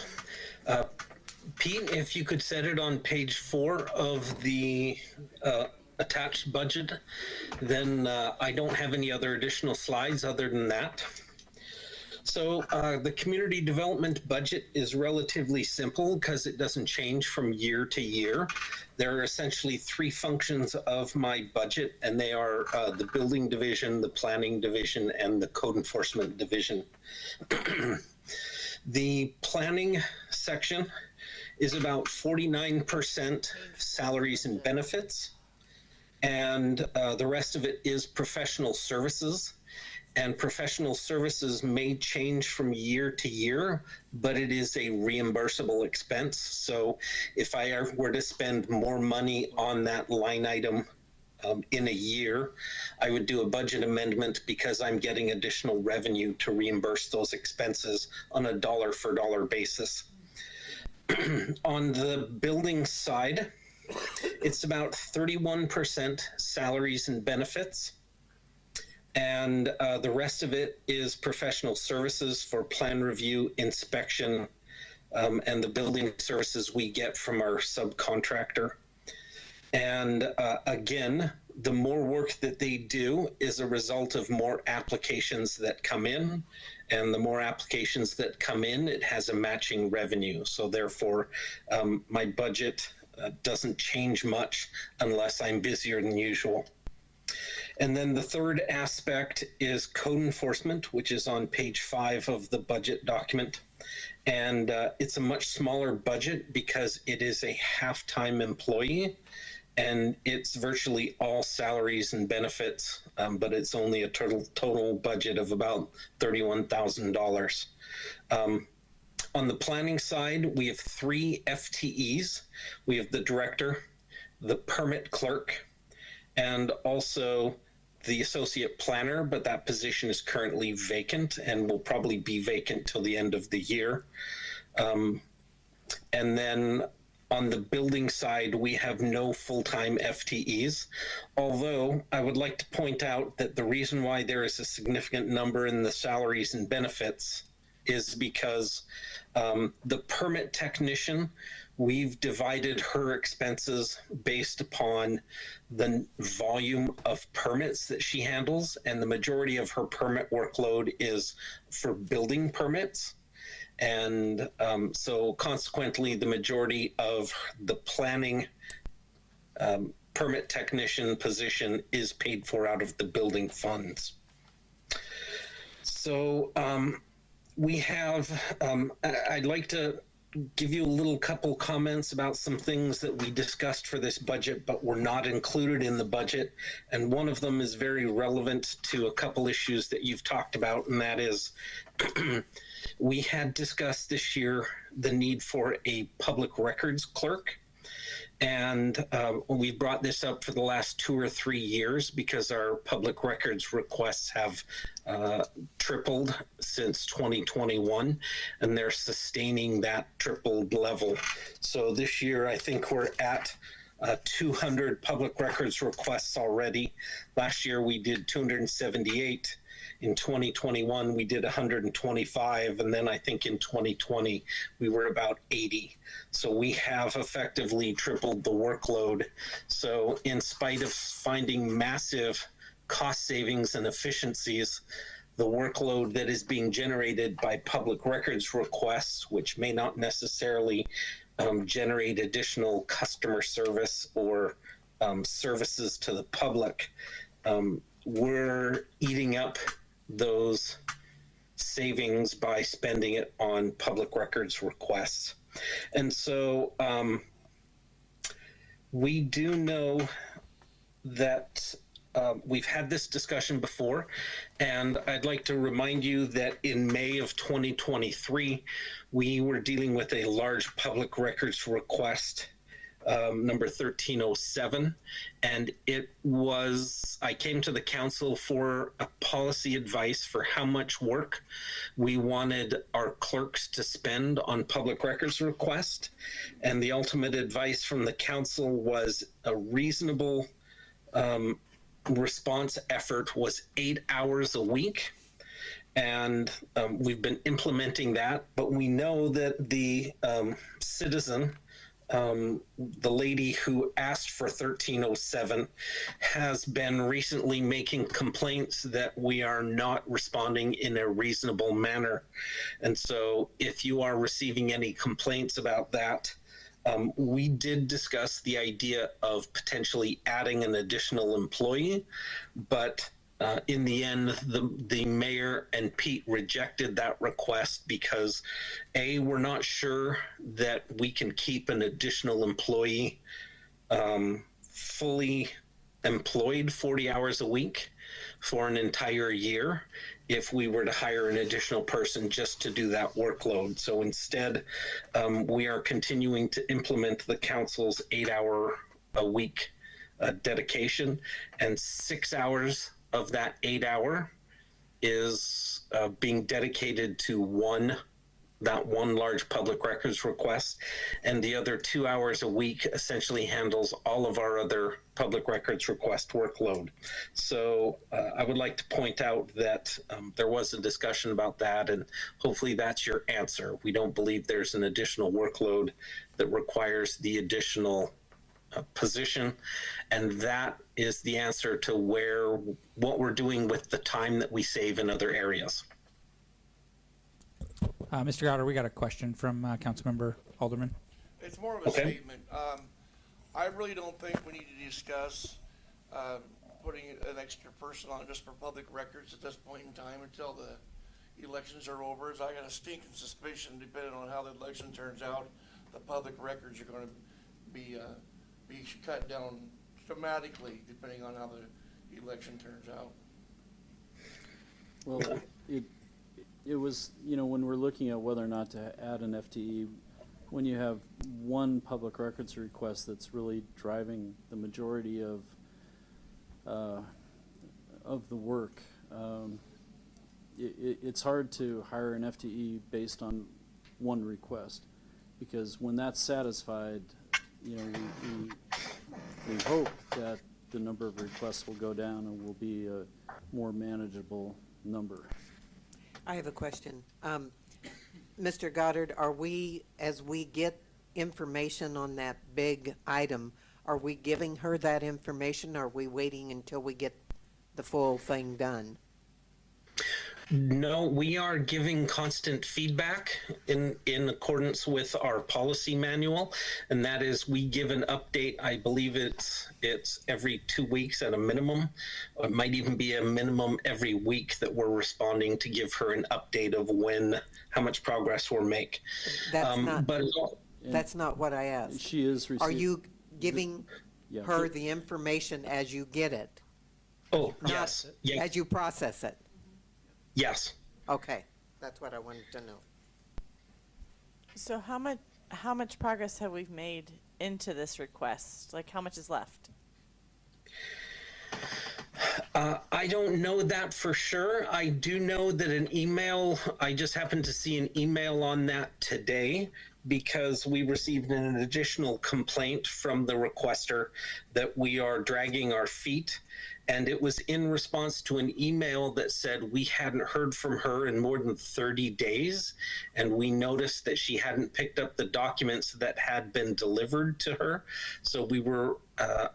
Pete, if you could set it on page 4 of the attached budget, then I don't have any other additional slides other than that. So the community development budget is relatively simple because it doesn't change from year to year. There are essentially 3 functions of my budget, and they are the building division, the planning division, and the code enforcement division. The planning section is about 49% salaries and benefits, and the rest of it is professional services. And professional services may change from year to year, but it is a reimbursable expense. So if I were to spend more money on that line item in a year, I would do a budget amendment because I'm getting additional revenue to reimburse those expenses on a dollar for dollar basis. On the building side, it's about 31% salaries and benefits. And the rest of it is professional services for plan review, inspection, and the building services we get from our subcontractor. And again, the more work that they do is a result of more applications that come in. And the more applications that come in, it has a matching revenue. So therefore, my budget doesn't change much unless I'm busier than usual. And then the third aspect is code enforcement, which is on page 5 of the budget document. And it's a much smaller budget because it is a half-time employee, and it's virtually all salaries and benefits, but it's only a total budget of about $31,000. On the planning side, we have 3 FTEs. We have the director, the permit clerk, and also the associate planner, but that position is currently vacant and will probably be vacant till the end of the year. And then on the building side, we have no full-time FTEs, although I would like to point out that the reason why there is a significant number in the salaries and benefits is because the permit technician, we've divided her expenses based upon the volume of permits that she handles, and the majority of her permit workload is for building permits. And so consequently, the majority of the planning permit technician position is paid for out of the building funds. So we have, I'd like to give you a little couple comments about some things that we discussed for this budget but were not included in the budget, and one of them is very relevant to a couple issues that you've talked about, and that is we had discussed this year the need for a public records clerk. And we brought this up for the last 2 or 3 years because our public records requests have tripled since 2021, and they're sustaining that tripled level. So this year, I think we're at 200 public records requests already. Last year, we did 278. In 2021, we did 125, and then I think in 2020, we were about 80. So we have effectively tripled the workload. So in spite of finding massive cost savings and efficiencies, the workload that is being generated by public records requests, which may not necessarily generate additional customer service or services to the public, we're eating up those savings by spending it on public records requests. And so we do know that we've had this discussion before, and I'd like to remind you that in May of 2023, we were dealing with a large public records request, number 1307, and I came to the council for a policy advice for how much work we wanted our clerks to spend on public records request, and the ultimate advice from the council was a reasonable response effort was 8 hours a week, and we've been implementing that. But we know that the citizen, the lady who asked for 1307, has been recently making complaints that we are not responding in a reasonable manner. And so if you are receiving any complaints about that, we did discuss the idea of potentially adding an additional employee, but in the end, the mayor and Pete rejected that request because we're not sure that we can keep an additional employee fully employed 40 hours a week for an entire year if we were to hire an additional person just to do that workload. So instead, we are continuing to implement the council's 8-hour a week dedication, and 6 hours of that 8-hour is being dedicated to that one large public records request, and the other 2 hours a week essentially handles all of our other public records request workload. So I would like to point out that there was a discussion about that, and hopefully that's your answer. We don't believe there's an additional workload that requires the additional position, and that is the answer to what we're doing with the time that we save in other areas. Mr. Goddard, we got a question from Councilmember Alderman. It's more of a Okay. statement. I really don't think we need to discuss putting an extra person on just for public records at this point in time until the elections are over. As I got a stinking suspicion, depending on how the election turns out, the public records are going to be cut down dramatically depending on how the election turns out. Well, it was, when we're looking at whether or not to add an FTE, when you have one public records request that's really driving the majority of the work, it's hard to hire an FTE based on one request, because when that's satisfied, we hope that the number of requests will go down and will be a more manageable number. I have a question. Mr. Goddard, as we get information on that big item, are we giving her that information, or are we waiting until we get the full thing done? No, we are giving constant feedback in accordance with our policy manual, and that is we give an update. I believe it's every 2 weeks at a minimum. Or it might even be a minimum every week that we're responding to give her an update of how much progress we're make. That's not what I asked. She is receiving. Are you giving Yeah. her the information as you get it? Oh, Not yes, yes, As you process it? yes. Okay, that's what I wanted to know. So how much progress have we made into this request? Like, how much is left? I don't know that for sure. I do know that I just happened to see an email on that today because we received an additional complaint from the requester that we are dragging our feet. And it was in response to an email that said we hadn't heard from her in more than 30 days. And we noticed that she hadn't picked up the documents that had been delivered to her. So we were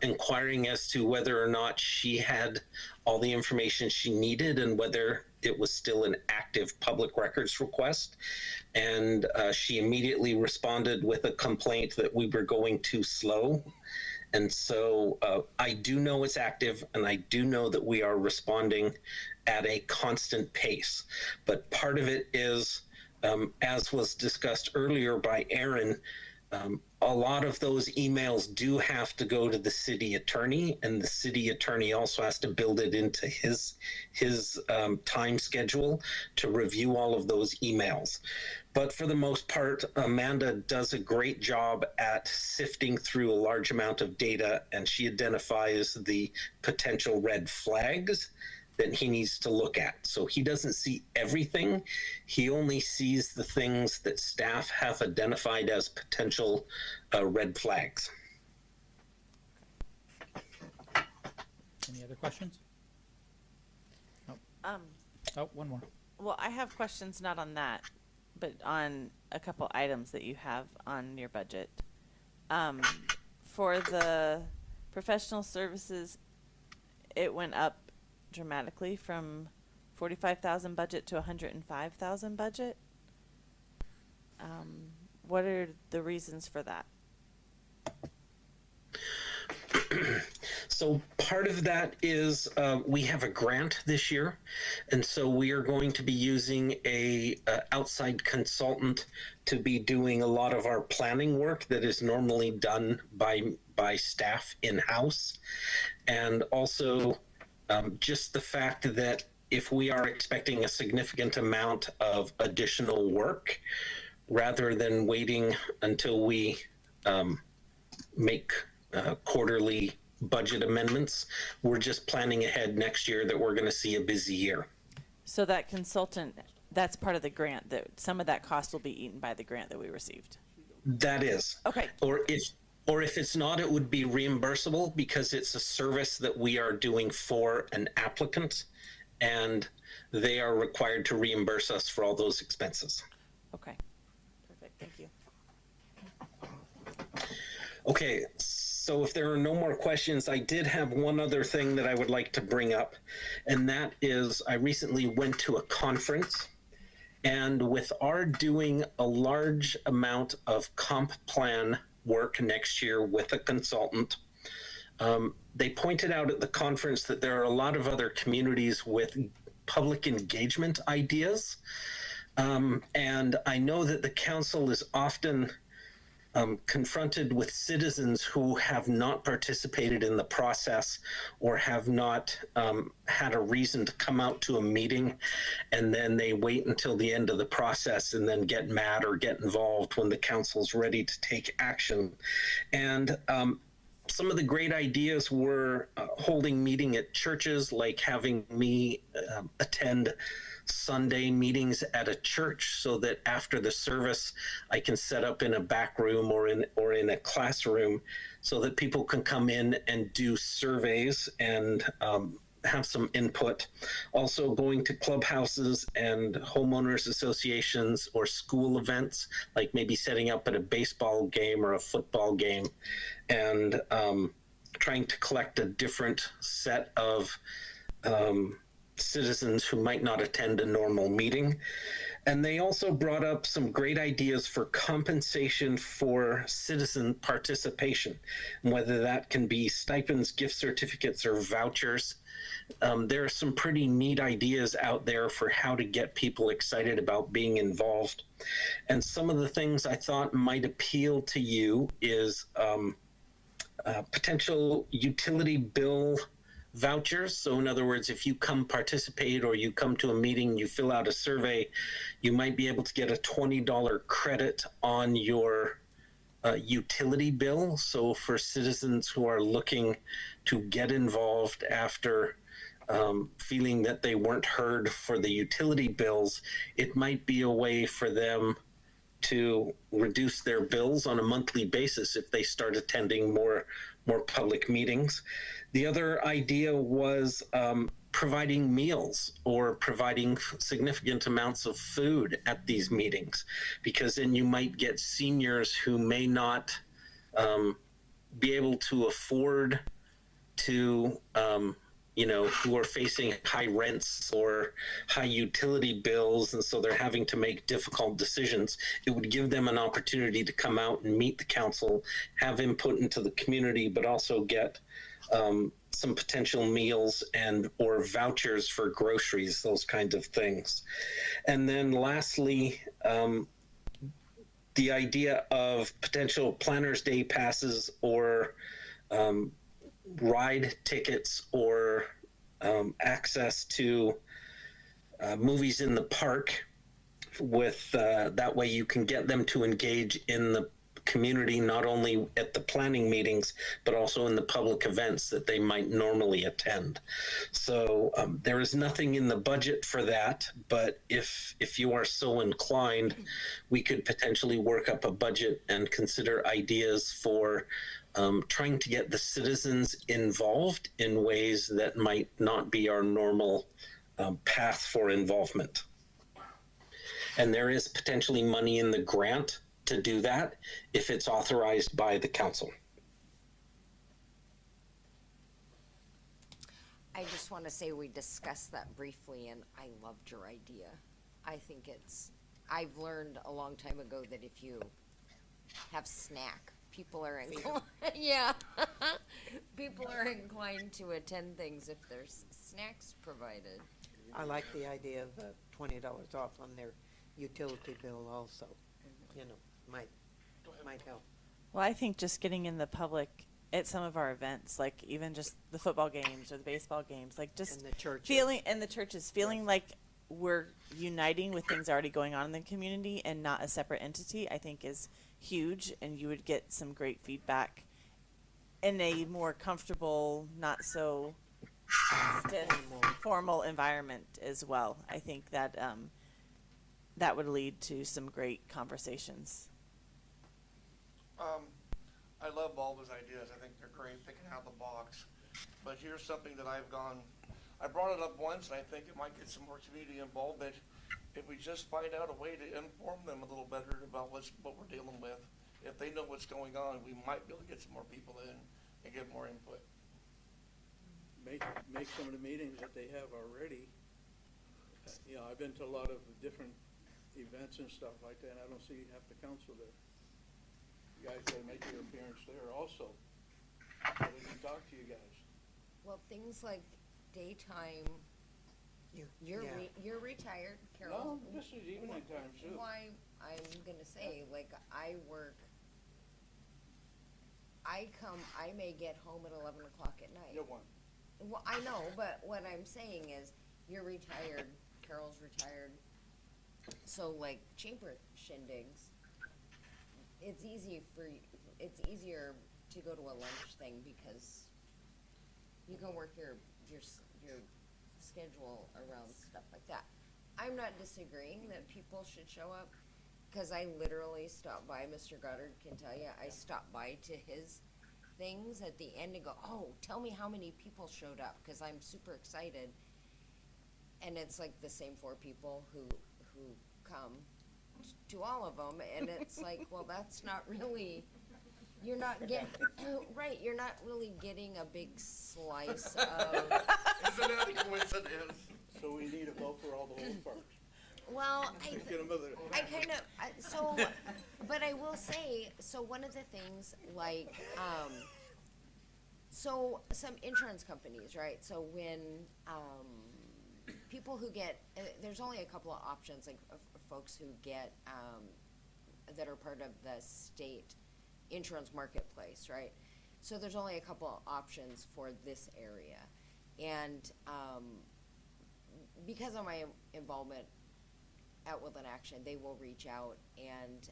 inquiring as to whether or not she had all the information she needed and whether it was still an active public records request. And she immediately responded with a complaint that we were going too slow. And so I do know it's active, and I do know that we are responding at a constant pace. But part of it is, as was discussed earlier by Aaron, a lot of those emails do have to go to the city attorney, and the city attorney also has to build it into his time schedule to review all of those emails. But for the most part, Amanda does a great job at sifting through a large amount of data, and she identifies the potential red flags that he needs to look at. So he doesn't see everything. He only sees the things that staff have identified as potential red flags. Any other questions? Oh, one more. Well, I have questions not on that, but on a couple items that you have on your budget. For the professional services, it went up dramatically from 45,000 budget to 105,000 budget. What are the reasons for that? So part of that is we have a grant this year, and so we are going to be using a outside consultant to be doing a lot of our planning work that is normally done by staff in-house. And also just the fact that if we are expecting a significant amount of additional work, rather than waiting until we make quarterly budget amendments, we're just planning ahead next year that we're going to see a busy year. So that consultant, that's part of the grant, that some of that cost will be eaten by the grant that we received. That is. Okay. Or if it's not, it would be reimbursable because it's a service that we are doing for an applicant, and they are required to reimburse us for all those expenses. Okay. Perfect. Thank you. Okay, so if there are no more questions, I did have one other thing that I would like to bring up, and that is I recently went to a conference, and with our doing a large amount of comp plan work next year with a consultant, they pointed out at the conference that there are a lot of other communities with public engagement ideas, and I know that the council is often confronted with citizens who have not participated in the process or have not had a reason to come out to a meeting, and then they wait until the end of the process and then get mad or get involved when the council's ready to take action. And some of the great ideas were holding meeting at churches, like having me attend Sunday meetings at a church so that after the service I can set up in a back room or in a classroom so that people can come in and do surveys and have some input. Also going to clubhouses and homeowners associations or school events, like maybe setting up at a baseball game or a football game, and trying to collect a different set of citizens who might not attend a normal meeting. And they also brought up some great ideas for compensation for citizen participation, whether that can be stipends, gift certificates, or vouchers. There are some pretty neat ideas out there for how to get people excited about being involved. And some of the things I thought might appeal to you is potential utility bill vouchers. So in other words, if you come participate or you come to a meeting, you fill out a survey, you might be able to get a $20 credit on your utility bill. So for citizens who are looking to get involved after feeling that they weren't heard for the utility bills, it might be a way for them to reduce their bills on a monthly basis if they start attending more public meetings. The other idea was providing meals or providing significant amounts of food at these meetings, because then you might get seniors who may not be able to afford to who are facing high rents or high utility bills, and so they're having to make difficult decisions. It would give them an opportunity to come out and meet the council, have input into the community, but also get some potential meals and or vouchers for groceries, those kinds of things. And then lastly, the idea of potential Planners Day passes or ride tickets or access to movies in the park with that way you can get them to engage in the community, not only at the planning meetings, but also in the public events that they might normally attend. So there is nothing in the budget for that, but if you are so inclined, we could potentially work up a budget and consider ideas for trying to get the citizens involved in ways that might not be our normal path for involvement. And there is potentially money in the grant to do that if it's authorized by the council. I just want to say we discussed that briefly, and I loved your idea. I think I've learned a long time ago that if you have snack, people are inclined, yeah, people are inclined to attend things if there's snacks provided. I like the idea of $20 off on their utility bill also, might help. Well, I think just getting in the public at some of our events, like even just the football games or the baseball games, like just And the churches. feeling like we're uniting with things already going on in the community and not a separate entity, I think is huge, and you would get some great feedback in a more comfortable, not so stiff, formal environment as well. I think that that would lead to some great conversations. I love all those ideas. I think they're great, thinking out of the box. But here's something that I brought it up once, and I think it might get some more community involvement if we just find out a way to inform them a little better about what we're dealing with. If they know what's going on, we might be able to get some more people in and get more input. Make some of the meetings that they have already. You know, I've been to a lot of different events and stuff like that, and I don't see half the council there. You guys gotta make your appearance there also, so they can talk to you guys. Well, things like daytime, Yeah. you're retired, No, Carol. this is evening time too. Why, I'm gonna say, like, I may get home at 11 o'clock at night. You won. Well, I know, but what I'm saying is, you're retired, Carol's retired, so like chamber shindigs, it's easier to go to a lunch thing because you can work your schedule around stuff like that. I'm not disagreeing that people should show up, cause I literally stopped by, Mr. Goddard can tell you, I stopped by to his things at the end and go, oh, tell me how many people showed up, cause I'm super excited. And it's like the same 4 people who come to all of them, and it's like, well, that's not really, you're not getting, right, you're not really getting a big slice of, Isn't that a coincidence? So we need a vote for all the old parks. well, Get 'em other- but I will say, so one of the things, like, so some insurance companies, right, so when, people who get, there's only a couple of options, like, folks who get, that are part of the state insurance marketplace, right? So there's only a couple of options for this area. And, because of my involvement at Woodland Action, they will reach out, and,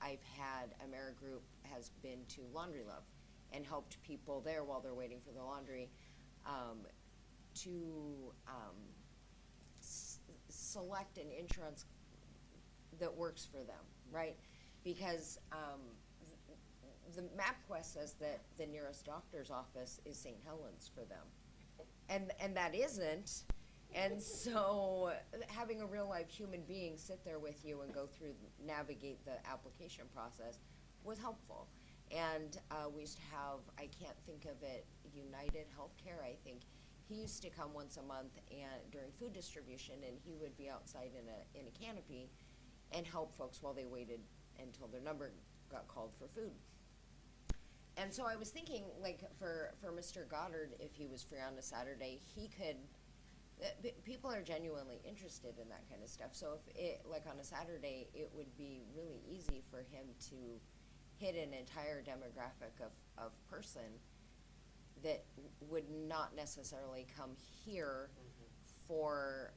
I've had, AmeriGroup has been to Laundry Love and helped people there while they're waiting for the laundry, to, select an insurance that works for them, right? Because the MapQuest says that the nearest doctor's office is St. Helens for them, and that isn't. And so having a real life human being sit there with you and go through, navigate the application process was helpful. And we used to have, I can't think of it, United Healthcare, I think. He used to come once a month and during food distribution, and he would be outside in a canopy and help folks while they waited until their number got called for food. And so I was thinking, like, for Mr. Goddard, if he was free on a Saturday, he could, people are genuinely interested in that kind of stuff. So if it, like on a Saturday, it would be really easy for him to hit an entire demographic of person that would not necessarily come here for,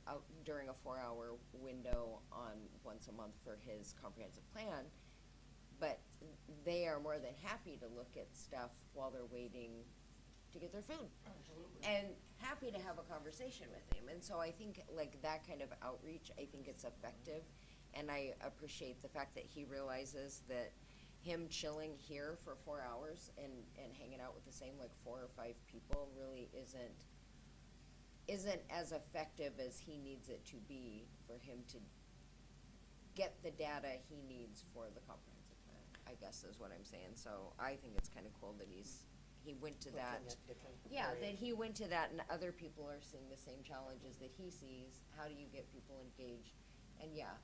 during a 4-hour window on once a month for his comprehensive plan, but they are more than happy to look at stuff while they're waiting to get their food. Absolutely. And happy to have a conversation with him. And so I think, like, that kind of outreach, I think it's effective, and I appreciate the fact that he realizes that him chilling here for 4 hours and hanging out with the same, like, 4 or 5 people really isn't as effective as he needs it to be for him to get the data he needs for the comprehensive plan, I guess is what I'm saying. So I think it's kind of cool that he went to that. Looking at different Yeah, that areas. he went to that and other people are seeing the same challenges that he sees. How do you get people engaged? And yeah,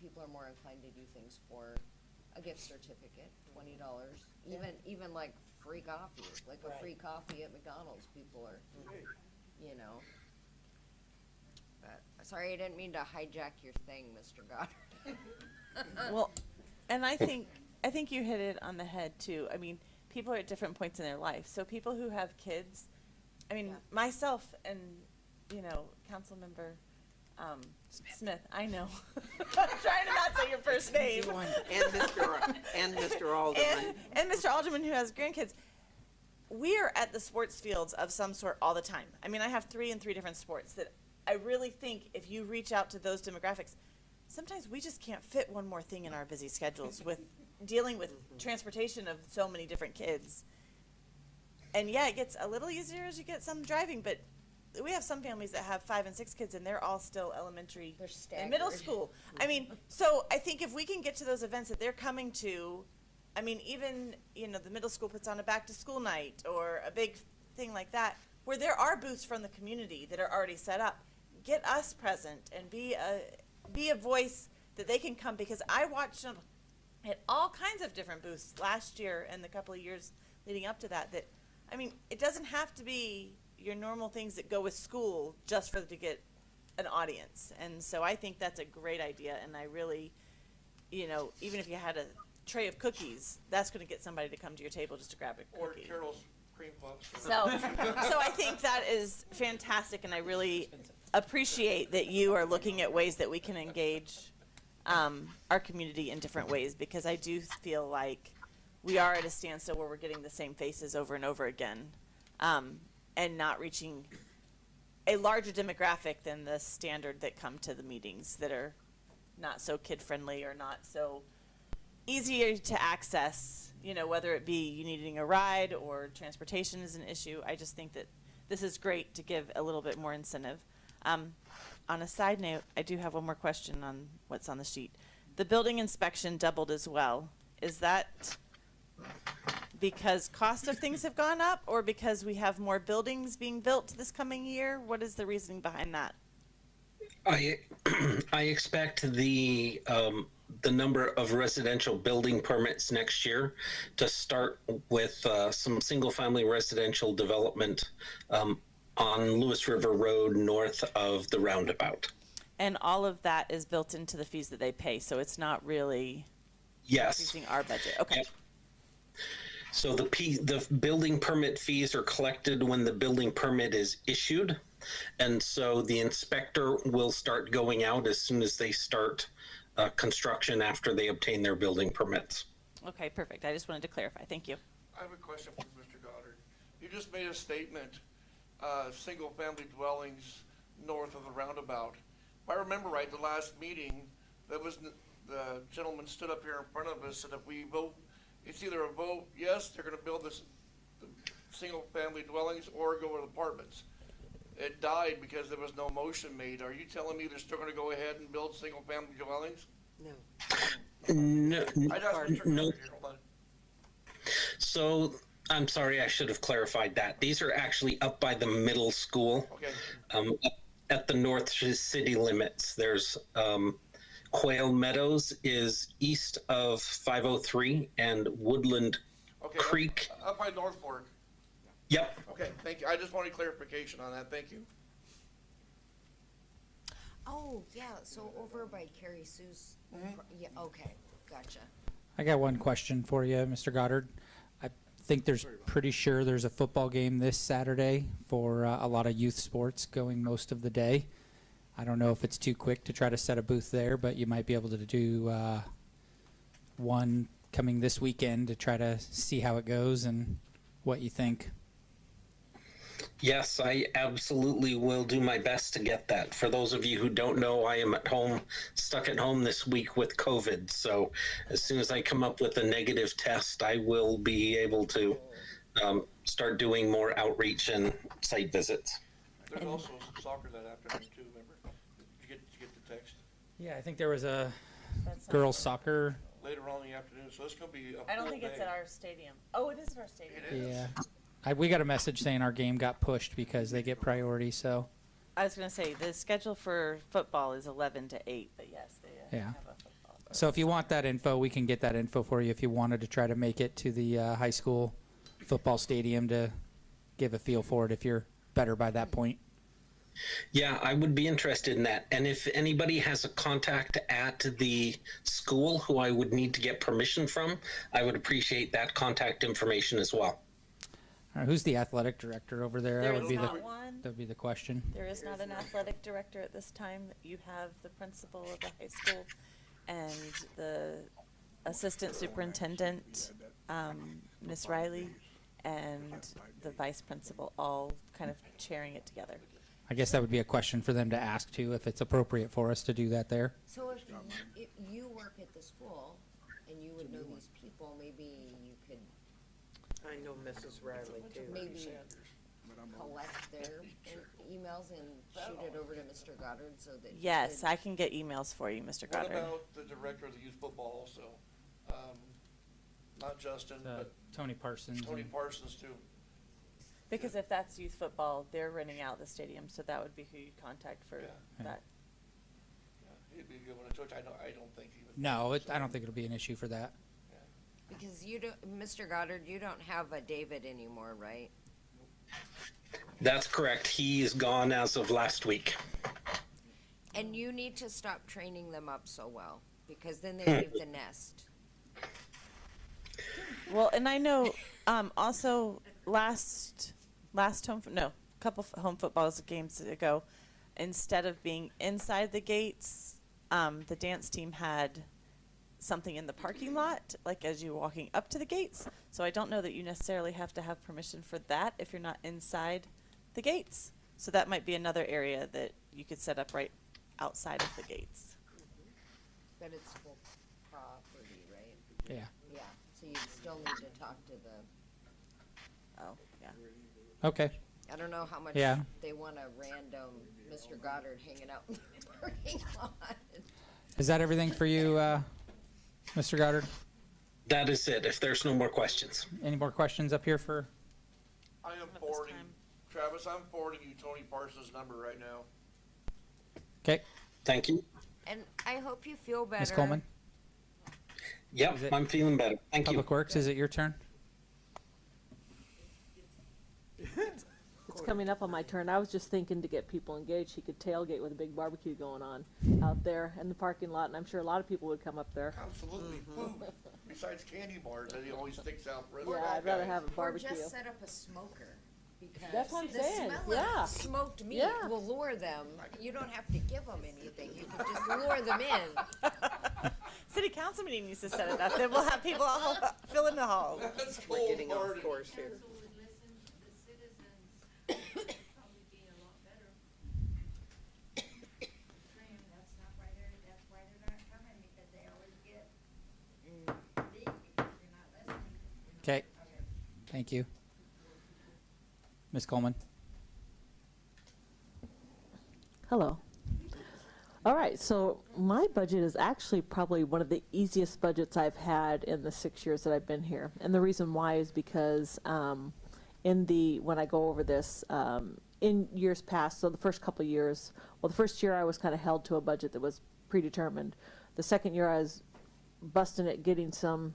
people are more inclined to do things for a gift certificate, $20, even like free coffee, like a free coffee at McDonald's, people are, you know. But, sorry, I didn't mean to hijack your thing, Mr. Goddard. Well, and I think you hit it on the head too. I mean, people are at different points in their life. So people who have kids, I mean, myself and, you know, Councilmember Smith, I know. I'm trying to not say your first name. And Mr. Alderman. And Mr. Alderman, who has grandkids. We are at the sports fields of some sort all the time. I mean, I have 3 in 3 different sports that I really think if you reach out to those demographics, sometimes we just can't fit one more thing in our busy schedules with dealing with transportation of so many different kids. And yeah, it gets a little easier as you get some driving, but we have some families that have 5 and 6 kids and they're all still elementary They're and middle staggered. school. I mean, so I think if we can get to those events that they're coming to, I mean, even, you know, the middle school puts on a back to school night or a big thing like that, where there are booths from the community that are already set up. Get us present and be a voice that they can come, because I watched them at all kinds of different booths last year and the couple of years leading up to that. That, I mean, it doesn't have to be your normal things that go with school just to get an audience. And so I think that's a great idea. And I really, you know, even if you had a tray of cookies, that's going to get somebody to come to your table just to grab a Or cookie. Carol's cream puffs. So I think that is fantastic, and I really appreciate that you are looking at ways that we can engage our community in different ways, because I do feel like we are at a standstill where we're getting the same faces over and over again, and not reaching a larger demographic than the standard that come to the meetings that are not so kid-friendly or not so easier to access, you know, whether it be you needing a ride or transportation is an issue. I just think that this is great to give a little bit more incentive. On a side note, I do have one more question on what's on the sheet. The building inspection doubled as well. Is that because cost of things have gone up, or because we have more buildings being built this coming year? What is the reasoning behind that? I expect the number of residential building permits next year to start with some single-family residential development on Lewis River Road north of the roundabout. And all of that is built into the fees that they pay, so it's not really Yes. increasing our budget. Okay. Yep. So the building permit fees are collected when the building permit is issued. And so the inspector will start going out as soon as they start construction after they obtain their building permits. Okay, perfect. I just wanted to clarify. Thank you. I have a question for Mr. Goddard. You just made a statement, single-family dwellings north of the roundabout. If I remember right, the last meeting, that was, the gentleman stood up here in front of us, and if we vote, it's either a vote, yes, they're gonna build this, the single-family dwellings, or go with apartments. It died because there was no motion made. Are you telling me they're still gonna go ahead and build single-family dwellings? No. No, I'd ask Mr. no. Goddard here, hold on. So I'm sorry, I should have clarified that. These are actually up by the middle school. Okay, At the north city limits. There's Quail Meadows is east of 503, and Woodland okay. Creek. Up by North Fork. Yep. Okay, thank you. I just wanted clarification on that. Thank you. Oh, yeah, so over by Carrie Sue's, yeah, okay, gotcha. I got one question for you, Mr. Goddard. I think there's pretty sure there's a football game this Saturday for a lot of youth sports going most of the day. I don't know if it's too quick to try to set a booth there, but you might be able to do one coming this weekend to try to see how it goes and what you think. Yes, I absolutely will do my best to get that. For those of you who don't know, I am at home, stuck at home this week with COVID. So as soon as I come up with a negative test, I will be able to start doing more outreach and site visits. There's also soccer that afternoon too, remember? Did you get the text? Yeah, I think there was a That sounds girls good. soccer. later on in the afternoon, so it's gonna be a I don't full think it's day. at our stadium. Oh, it is at our stadium. It is. Yeah. We got a message saying our game got pushed because they get priority, so. I was gonna say, the schedule for football is 11 to 8, but yes, they Yeah. have a football. So if you want that info, we can get that info for you if you wanted to try to make it to the high school football stadium to give a feel for it if you're better by that point. Yeah, I would be interested in that. And if anybody has a contact at the school who I would need to get permission from, I would appreciate that contact information as well. All right, who's the athletic director over there? There That would is be the not one. that would be the question. There is not an athletic director at this time. You have the principal of the high school and the assistant superintendent, Miss Riley, and the vice principal, all kind of chairing it together. I guess that would be a question for them to ask too, if it's appropriate for us to do that there. So if you work at the school and you would know these people, maybe you could I know Mrs. Riley too. maybe collect their emails and shoot it over to Mr. Goddard so that. he Yes, could- I can get emails for you, Mr. What Goddard. about the director of the youth football also? Not Justin, but Tony Parsons. Tony Parsons too. Because if that's youth football, they're renting out the stadium, so that would be who you'd contact for Yeah. that. Yeah, he'd be a good one to touch. I don't think he would. No, I don't think it'll be an issue for that. Because you don't, Mr. Goddard, you don't have a David anymore, right? That's correct. He is gone as of last week. And you need to stop training them up so well, because then they leave the nest. Well, and I know, also last couple home football games ago, instead of being inside the gates, the dance team had something in the parking lot, like as you're walking up to the gates. So I don't know that you necessarily have to have permission for that if you're not inside the gates. So that might be another area that you could set up right outside of the gates. But it's school property, right? Yeah. Yeah, so you still need to talk to the, Oh, yeah. Okay. I don't know how much Yeah. they want a random Mr. Goddard hanging out in the parking lot. Is that everything for you, Mr. Goddard? That is it, if there's no more questions. Any more questions up here for? I am Not this forwarding, time. Travis, I'm forwarding you Tony Parsons' number right now. Okay, Thank you. And I hope you feel better. Ms. Coleman, Yep, Is it- I'm feeling better. Thank you. Public Works, is it your turn? It's coming up on my turn. I was just thinking to get people engaged, he could tailgate with a big barbecue going on out there in the parking lot, and I'm sure a lot of people would come up there. Absolutely, food. Besides candy bars that he always sticks out for us. Yeah, I'd rather have a Or barbecue. just set up a smoker, because That's what I'm the saying, smell yeah. of smoked meat Yeah. will lure them. You don't have to give them anything, you can just lure them in. City council meeting needs to set it up. Then we'll have people all fill in the hall. That's We're getting off cold-hearted. course here. Council would listen, the citizens probably be a lot better. Saying that's not why that's why they're not coming, because they always get big because you're not listening. Okay, thank you. Ms. Coleman? Hello. All right, so my budget is actually probably one of the easiest budgets I've had in the 6 years that I've been here. And the reason why is because when I go over this, in years past, so the first couple of years, well, the first year I was kind of held to a budget that was predetermined. The second year I was busting it, getting some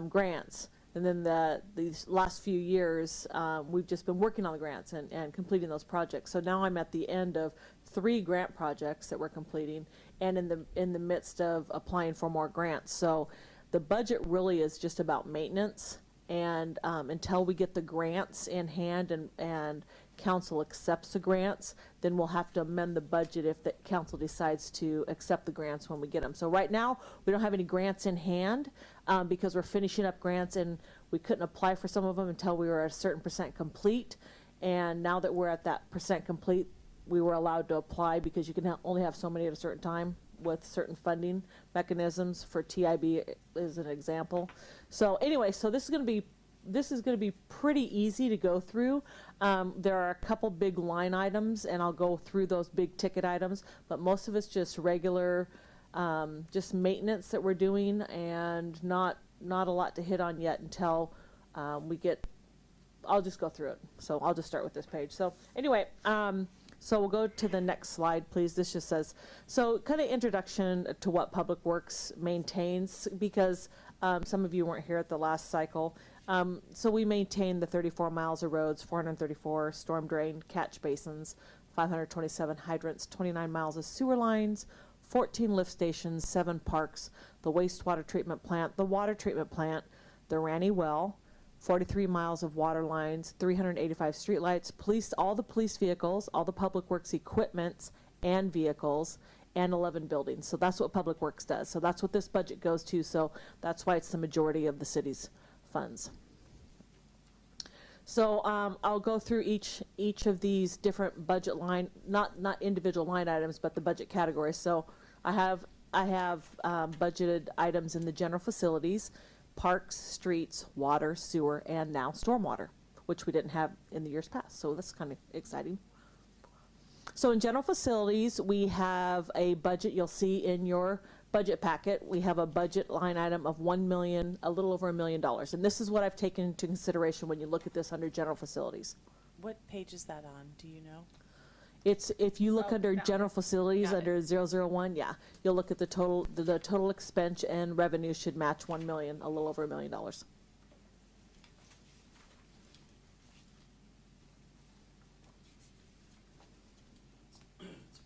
grants. And then these last few years, we've just been working on the grants and completing those projects. So now I'm at the end of 3 grant projects that we're completing, and in the midst of applying for more grants. So the budget really is just about maintenance, and until we get the grants in hand and council accepts the grants, then we'll have to amend the budget if the council decides to accept the grants when we get them. So right now, we don't have any grants in hand because we're finishing up grants, and we couldn't apply for some of them until we were at a certain percent complete. And now that we're at that percent complete, we were allowed to apply because you can only have so many at a certain time with certain funding mechanisms for TIB as an example. So anyway, so this is going to be pretty easy to go through. There are a couple big line items, and I'll go through those big ticket items, but most of it's just regular just maintenance that we're doing, and not a lot to hit on yet until we get. I'll just go through it. So I'll just start with this page. So anyway, so we'll go to the next slide, please. This just says, so kind of introduction to what Public Works maintains, because some of you weren't here at the last cycle. So we maintain the 34 miles of roads, 434 storm drain catch basins, 527 hydrants, 29 miles of sewer lines, 14 lift stations, 7 parks, the wastewater treatment plant, the water treatment plant, the Ranny well, 43 miles of water lines, 385 streetlights, all the police vehicles, all the Public Works equipments and vehicles, and 11 buildings. So that's what Public Works does. So that's what this budget goes to. So that's why it's the majority of the city's funds. So I'll go through each of these different budget line, not individual line items, but the budget categories. So I have budgeted items in the general facilities, parks, streets, water, sewer, and now stormwater, which we didn't have in the years past. So that's kind of exciting. So in general facilities, we have a budget. You'll see in your budget packet, we have a budget line item of a little over $1 million. And this is what I've taken into consideration when you look at this under general facilities. What page is that on? Do you know? It's, if you look Oh, under got general it. facilities, Got under 001, yeah, you'll look at the total expense, and revenue should match 1 million, a little over $1 million. It's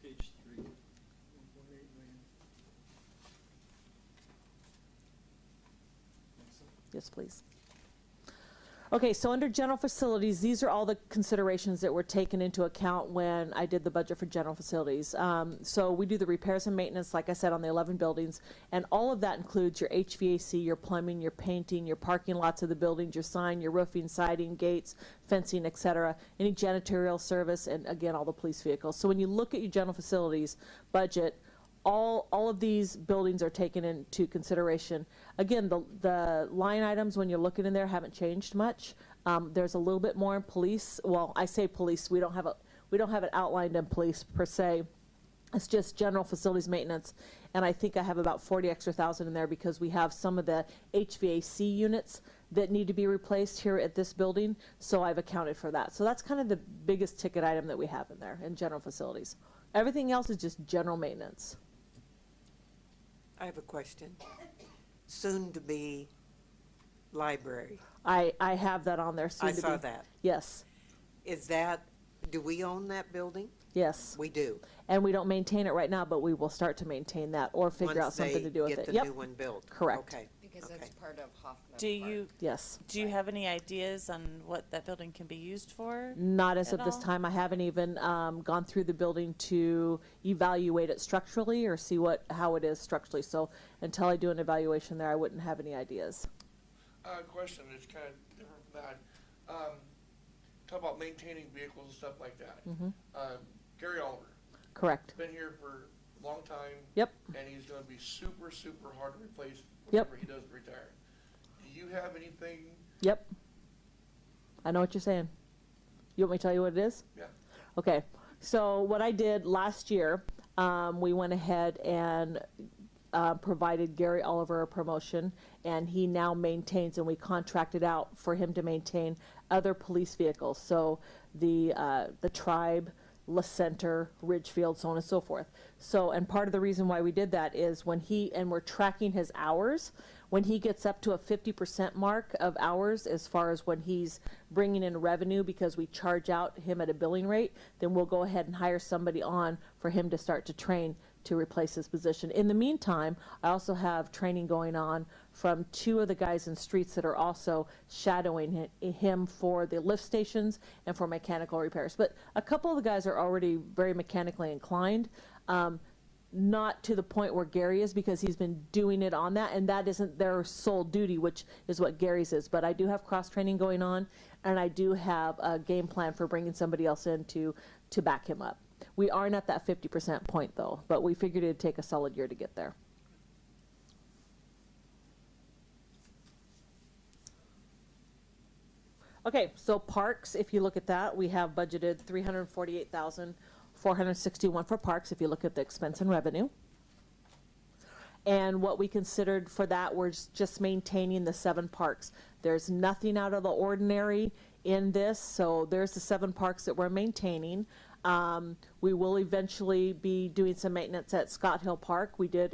page 3. 1.8 million. Yes, please. Okay, so under general facilities, these are all the considerations that were taken into account when I did the budget for general facilities. So we do the repairs and maintenance, like I said, on the 11 buildings, and all of that includes your HVAC, your plumbing, your painting, your parking lots of the buildings, your sign, your roofing, siding, gates, fencing, etc., any janitorial service, and again, all the police vehicles. So when you look at your general facilities budget, all of these buildings are taken into consideration. Again, the line items, when you're looking in there, haven't changed much. There's a little bit more in police. Well, I say police. We don't have it outlined in police per se. It's just general facilities maintenance, and I think I have about 40 extra thousand in there because we have some of the HVAC units that need to be replaced here at this building. So I've accounted for that. So that's kind of the biggest ticket item that we have in there in general facilities. Everything else is just general maintenance. I have a question. Soon to be library. I have that on there soon I to saw be. that. Yes, Is that, do we own that building? yes. We do. And we don't maintain it right now, but we will start to maintain that or figure out something to do with Once it. they Yep. get the new one built? Correct. Okay. Because that's Okay. part of Hoffman Do Park. you Yes. have any ideas on what that building can be used for? Not as At of this all? time. I haven't even gone through the building to evaluate it structurally or see how it is structurally. So until I do an evaluation there, I wouldn't have any ideas. Question is kind of different from that. Talk about maintaining vehicles and stuff like that. Gary Oliver, Correct. been here for a long time. Yep. And he's gonna be super, super hard to replace Yep. whenever he does retire. Do you have anything? Yep. I know what you're saying. You want me to tell you what it is? Yeah. Okay. So what I did last year, we went ahead and provided Gary Oliver a promotion, and he now maintains, and we contracted out for him to maintain other police vehicles. So the Tribe, La Center, Ridgefield, so on and so forth. So, and part of the reason why we did that is when we're tracking his hours, when he gets up to a 50% mark of hours as far as when he's bringing in revenue, because we charge out him at a billing rate, then we'll go ahead and hire somebody on for him to start to train to replace his position. In the meantime, I also have training going on from 2 of the guys in streets that are also shadowing him for the lift stations and for mechanical repairs. But a couple of the guys are already very mechanically inclined. Not to the point where Gary is, because he's been doing it on that, and that isn't their sole duty, which is what Gary's is. But I do have cross-training going on, and I do have a game plan for bringing somebody else in to back him up. We aren't at that 50% point, though, but we figured it'd take a solid year to get there. Okay, so parks, if you look at that, we have budgeted $348,461 for parks, if you look at the expense and revenue. And what we considered for that was just maintaining the 7 parks. There's nothing out of the ordinary in this, so there's the 7 parks that we're maintaining. We will eventually be doing some maintenance at Scott Hill Park. We did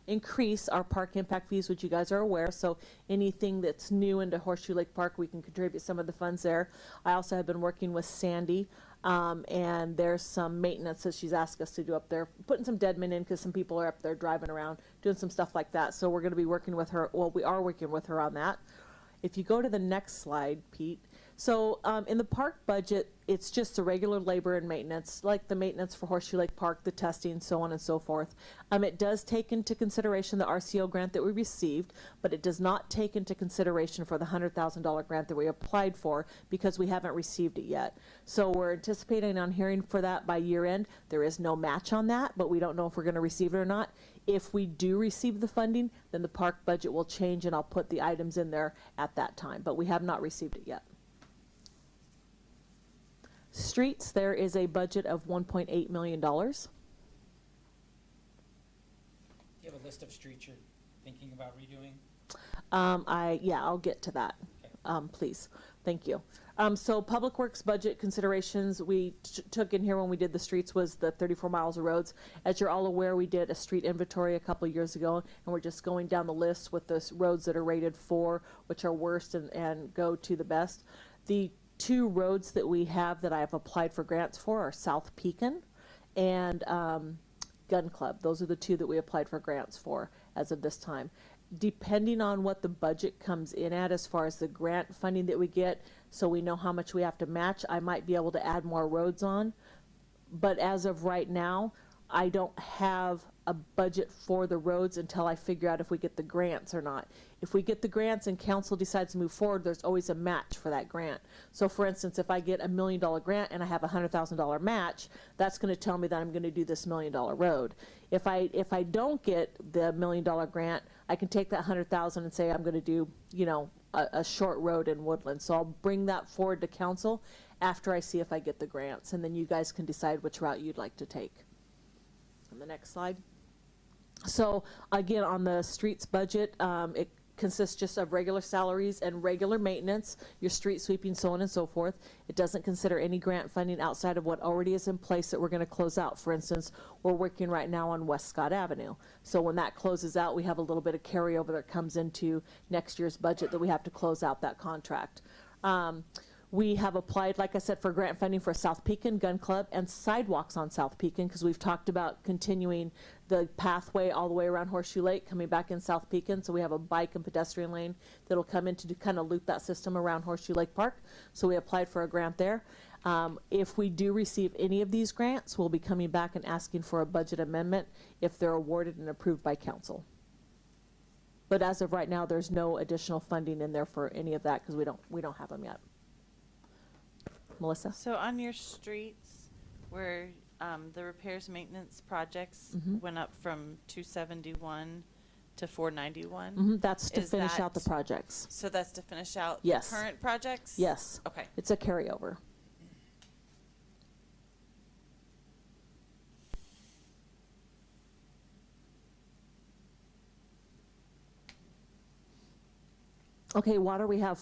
increase our park impact fees, which you guys are aware. So anything that's new into Horseshoe Lake Park, we can contribute some of the funds there. I also have been working with Sandy, and there's some maintenance that she's asked us to do up there, putting some deadmen in because some people are up there driving around, doing some stuff like that. So we're going to be working with her. Well, we are working with her on that. If you go to the next slide, Pete. So in the park budget, it's just the regular labor and maintenance, like the maintenance for Horseshoe Lake Park, the testing, so on and so forth. It does take into consideration the RCO grant that we received, but it does not take into consideration for the $100,000 grant that we applied for because we haven't received it yet. So we're anticipating on hearing for that by year end. There is no match on that, but we don't know if we're going to receive it or not. If we do receive the funding, then the park budget will change and I'll put the items in there at that time, but we have not received it yet. Streets, there is a budget of $1.8 million. You have a list of streets you're thinking about redoing? I'll get to that, please. Thank you. So Public Works budget considerations we took in here when we did the streets was the 34 miles of roads. As you're all aware, we did a street inventory a couple of years ago, and we're just going down the list with the roads that are rated 4, which are worst, and go to the best. The 2 roads that we have that I have applied for grants for are South Pekin and Gun Club. Those are the 2 that we applied for grants for as of this time. Depending on what the budget comes in at as far as the grant funding that we get, so we know how much we have to match, I might be able to add more roads on. But as of right now, I don't have a budget for the roads until I figure out if we get the grants or not. If we get the grants and council decides to move forward, there's always a match for that grant. So for instance, if I get $1 million grant and I have a $100,000 match, that's going to tell me that I'm going to do this $1 million road. If I don't get the $1 million grant, I can take that $100,000 and say I'm going to do, a short road in Woodland. So I'll bring that forward to council after I see if I get the grants, and then you guys can decide which route you'd like to take. On the next slide. So again, on the streets budget, it consists just of regular salaries and regular maintenance, your street sweeping, so on and so forth. It doesn't consider any grant funding outside of what already is in place that we're going to close out. For instance, we're working right now on West Scott Avenue. So when that closes out, we have a little bit of carryover that comes into next year's budget that we have to close out that contract. We have applied, like I said, for grant funding for South Pekin Gun Club and sidewalks on South Pekin, because we've talked about continuing the pathway all the way around Horseshoe Lake, coming back in South Pekin. So we have a bike and pedestrian lane that'll come in to kind of loop that system around Horseshoe Lake Park. So we applied for a grant there. If we do receive any of these grants, we'll be coming back and asking for a budget amendment if they're awarded and approved by council. But as of right now, there's no additional funding in there for any of that because we don't have them yet. Melissa? So on your streets, where the repairs maintenance projects went up from 271 to 491. That's to finish out the projects. So that's to finish out Yes. the current projects? Yes. Okay. It's a carryover. Okay, water, we have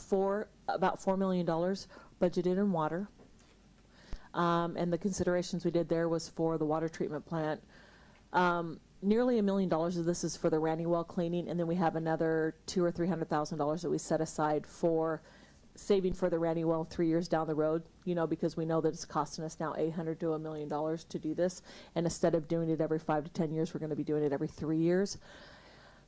about $4 million budgeted in water. And the considerations we did there was for the water treatment plant. Nearly $1 million of this is for the Randy well cleaning, and then we have another $200,000 or $300,000 that we set aside for saving for the Randy well 3 years down the road, because we know that it's costing us now $800,000 to $1 million to do this. And instead of doing it every 5 to 10 years, we're going to be doing it every 3 years.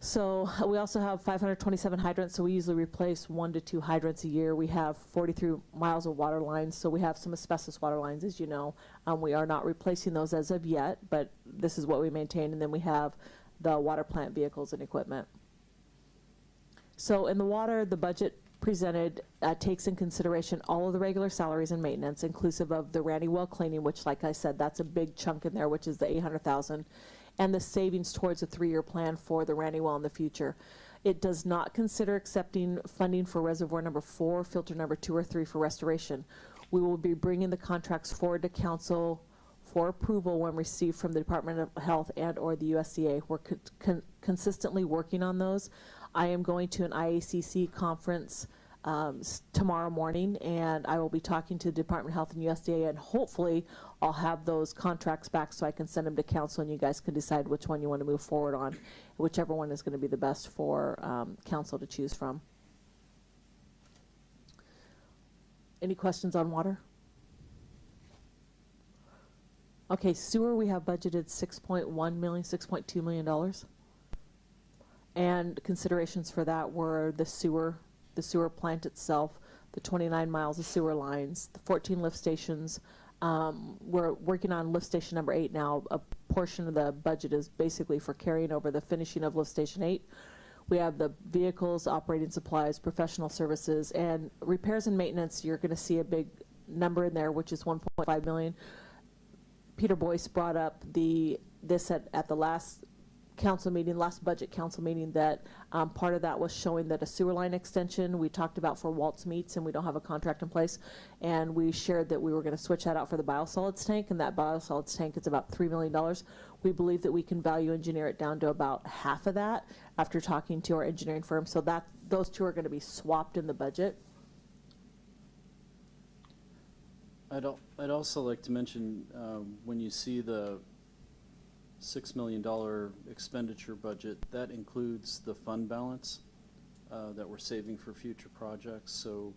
So we also have 527 hydrants, so we usually replace 1 to 2 hydrants a year. We have 43 miles of water lines, so we have some asbestos water lines, as you know. We are not replacing those as of yet, but this is what we maintain. And then we have the water plant vehicles and equipment. So in the water, the budget presented takes in consideration all of the regular salaries and maintenance, inclusive of the Randy well cleaning, which, like I said, that's a big chunk in there, which is the $800,000. And the savings towards a 3-year plan for the Randy well in the future. It does not consider accepting funding for reservoir number 4, filter number 2 or 3 for restoration. We will be bringing the contracts forward to council for approval when received from the Department of Health and/or the USDA. We're consistently working on those. I am going to an IACC conference tomorrow morning, and I will be talking to the Department of Health and USDA, and hopefully I'll have those contracts back so I can send them to council, and you guys can decide which one you want to move forward on, whichever one is going to be the best for council to choose from. Any questions on water? Okay, sewer, we have budgeted $6.1 million, $6.2 million. And considerations for that were the sewer plant itself, the 29 miles of sewer lines, the 14 lift stations. We're working on lift station number 8 now. A portion of the budget is basically for carrying over the finishing of lift station 8. We have the vehicles, operating supplies, professional services, and repairs and maintenance. You're going to see a big number in there, which is $1.5 million. Peter Boyce brought up this at the last budget council meeting, that part of that was showing that a sewer line extension we talked about for Waltz Meats, and we don't have a contract in place, and we shared that we were going to switch that out for the biosolids tank, and that biosolids tank is about $3 million. We believe that we can value engineer it down to about half of that after talking to our engineering firm, so that those two are going to be swapped in the budget. I'd also like to mention, when you see the $6 million expenditure budget, that includes the fund balance that we're saving for future projects. So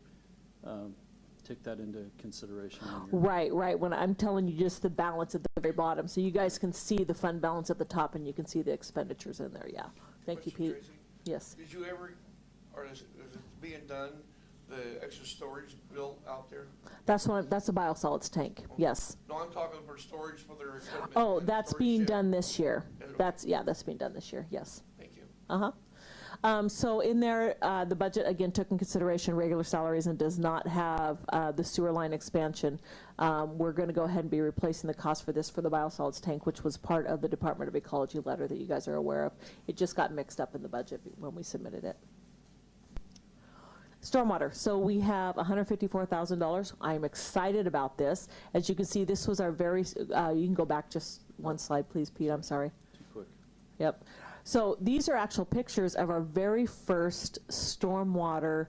take that into consideration. Right. When I'm telling you just the balance at the very bottom, so you guys can see the fund balance at the top, and you can see the expenditures in there. Yeah. Thank you, Pete. Tracy, Yes. did you ever, or is it being done, the extra storage built out there? That's a biosolids tank. Yes. No, I'm talking for storage for their equipment. Oh, and that's storage being shed. done this year. Is it? That's being done this year. Yes. Thank you. So in there, the budget again took in consideration regular salaries and does not have the sewer line expansion. We're going to go ahead and be replacing the cost for this for the biosolids tank, which was part of the Department of Ecology letter that you guys are aware of. It just got mixed up in the budget when we submitted it. Stormwater. So we have $154,000. I'm excited about this. As you can see, this was our very, you can go back just one slide, please, Pete. I'm sorry. Too quick. Yep. So these are actual pictures of our very first stormwater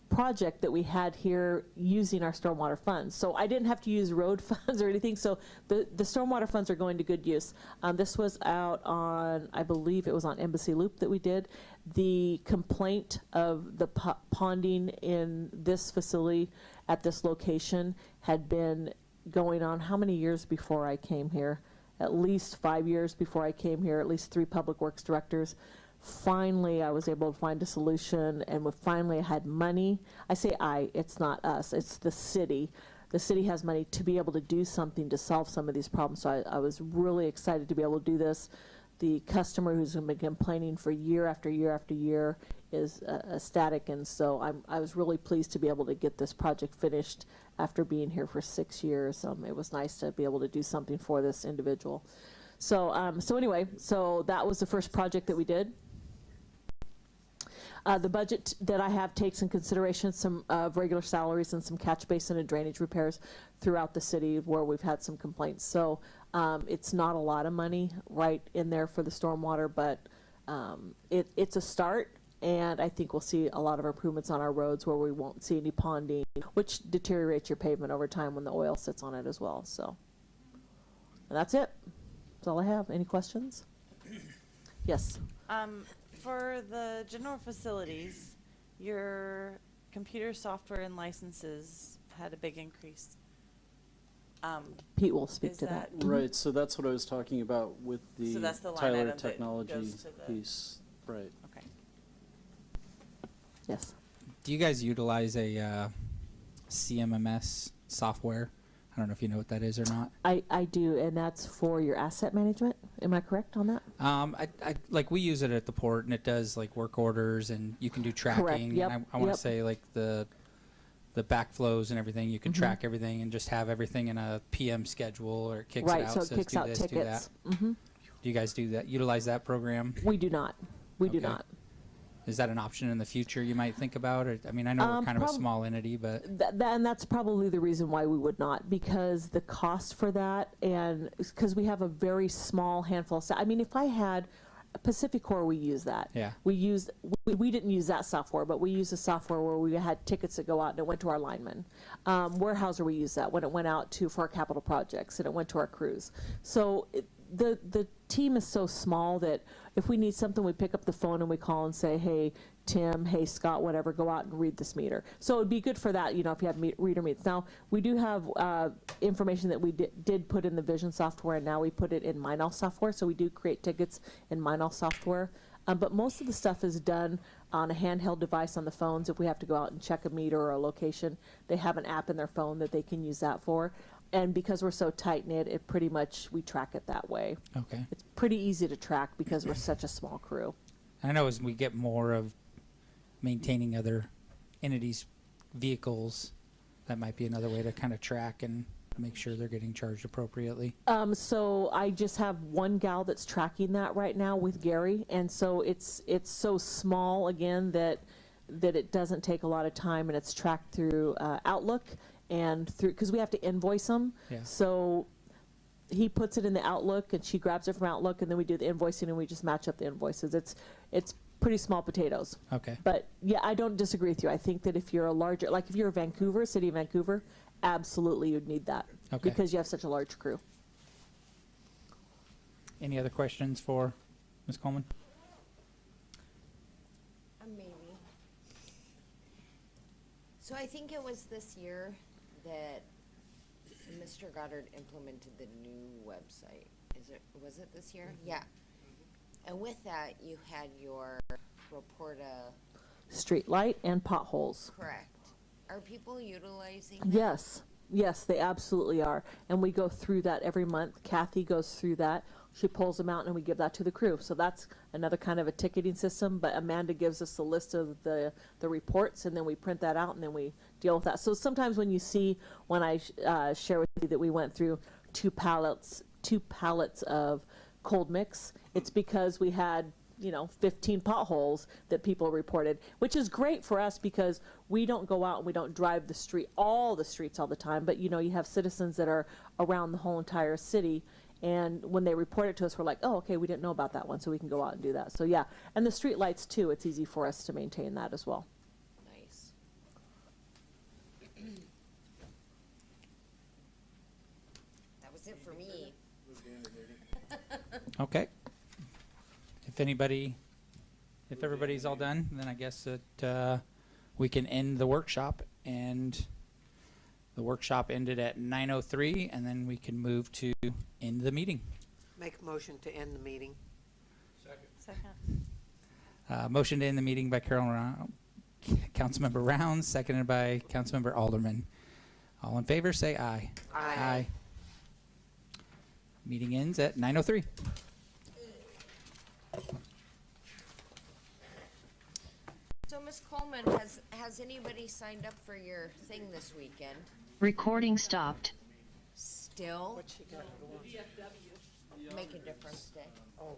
project that we had here using our stormwater funds. So I didn't have to use road funds or anything. So the stormwater funds are going to good use. This was out on, I believe it was on Embassy Loop that we did. The complaint of the ponding in this facility at this location had been going on how many years before I came here? At least 5 years before I came here, at least 3 public works directors. Finally, I was able to find a solution, and finally I had money. I say it's not us, it's the city. The city has money to be able to do something to solve some of these problems, so I was really excited to be able to do this. The customer who's been complaining for year after year after year is ecstatic, and so I was really pleased to be able to get this project finished after being here for 6 years. It was nice to be able to do something for this individual. So anyway, so that was the first project that we did. The budget that I have takes in consideration some regular salaries and some catch basin and drainage repairs throughout the city where we've had some complaints. So it's not a lot of money right in there for the stormwater, but it's a start. And I think we'll see a lot of improvements on our roads where we won't see any ponding, which deteriorates your pavement over time when the oil sits on it as well. So, and that's it. That's all I have. Any questions? Yes. For the general facilities, your computer software and licenses had a big increase. Pete will speak Is to that. Right, so that's what I was talking about with the So that's the line Tyler item that Technology goes to the- piece. Right. Okay. Yes. Do you guys utilize a CMMS software? I don't know if you know what that is or not. I do, and that's for your asset management. Am I correct on that? I like we use it at the port, and it does like work orders, and you can do tracking. Yep, And I want yep. to say like the backflows and everything. You can Mhm. track everything and just have everything in a PM schedule, or it kicks Right, it out. so it says, kicks do out this, tickets. Do that. Do you guys do that? Utilize that program? We do not. We do Okay. not. Is that an option in the future you might think about? Or, I mean, I know we're kind of a small entity, but And that's probably the reason why we would not, because the cost for that, and because we have a very small handful of staff. I mean, if I had Pacific Core, we use that. Yeah. We didn't use that software, but we used a software where we had tickets that go out and it went to our linemen. Warehouser, we used that when it went out for our capital projects, and it went to our crews. So the team is so small that if we need something, we pick up the phone and we call and say, hey, Tim, hey, Scott, whatever, go out and read this meter. So it would be good for that, if you have reader meets. Now, we do have information that we did put in the Vision software, and now we put it in Minol software, so we do create tickets in Minol software. But most of the stuff is done on a handheld device on the phones. If we have to go out and check a meter or a location, they have an app in their phone that they can use that for. And because we're so tight-knit, it pretty much, we track it that way. okay. It's pretty easy to track because we're such a small crew. I know as we get more of maintaining other entities' vehicles, that might be another way to kind of track and make sure they're getting charged appropriately. So I just have one gal that's tracking that right now with Gary, and so it's so small again that it doesn't take a lot of time, and it's tracked through Outlook and through, because we have to invoice them. Yeah. So he puts it in the Outlook, and she grabs it from Outlook, and then we do the invoicing, and we just match up the invoices. It's pretty small potatoes. Okay. But yeah, I don't disagree with you. I think that if you're a larger, like if you're Vancouver, City of Vancouver, absolutely you'd need that. Okay. Because you have such a large crew. Any other questions for Ms. Coleman? Maybe. So I think it was this year that Mr. Goddard implemented the new website. Was it this year? Yeah. And with that, you had your Reporta. Street light and potholes. Correct. Are people utilizing that? Yes, they absolutely are. And we go through that every month. Kathy goes through that. She pulls them out and we give that to the crew. So that's another kind of a ticketing system, but Amanda gives us a list of the reports, and then we print that out and then we deal with that. So sometimes when you see, when I share with you that we went through two pallets of cold mix, it's because we had 15 potholes that people reported, which is great for us because we don't go out and we don't drive all the streets all the time, but you have citizens that are around the whole entire city, and when they report it to us, we're like, oh, okay, we didn't know about that one, so we can go out and do that. So yeah, and the street lights too, it's easy for us to maintain that as well. Nice. That was it for me. Okay. If everybody's all done, then I guess that we can end the workshop, and the workshop ended at 9:03, and then we can move to end the meeting. Make a motion to end the meeting. Second. Motion to end the meeting by Councilmember Rounds, seconded by Councilmember Alderman. All in favor, say aye. Aye. Meeting ends at 9:03. So Ms. Coleman, has anybody signed up for your thing this weekend? Recording stopped. Still? What's she got going? Make a difference day. Oh,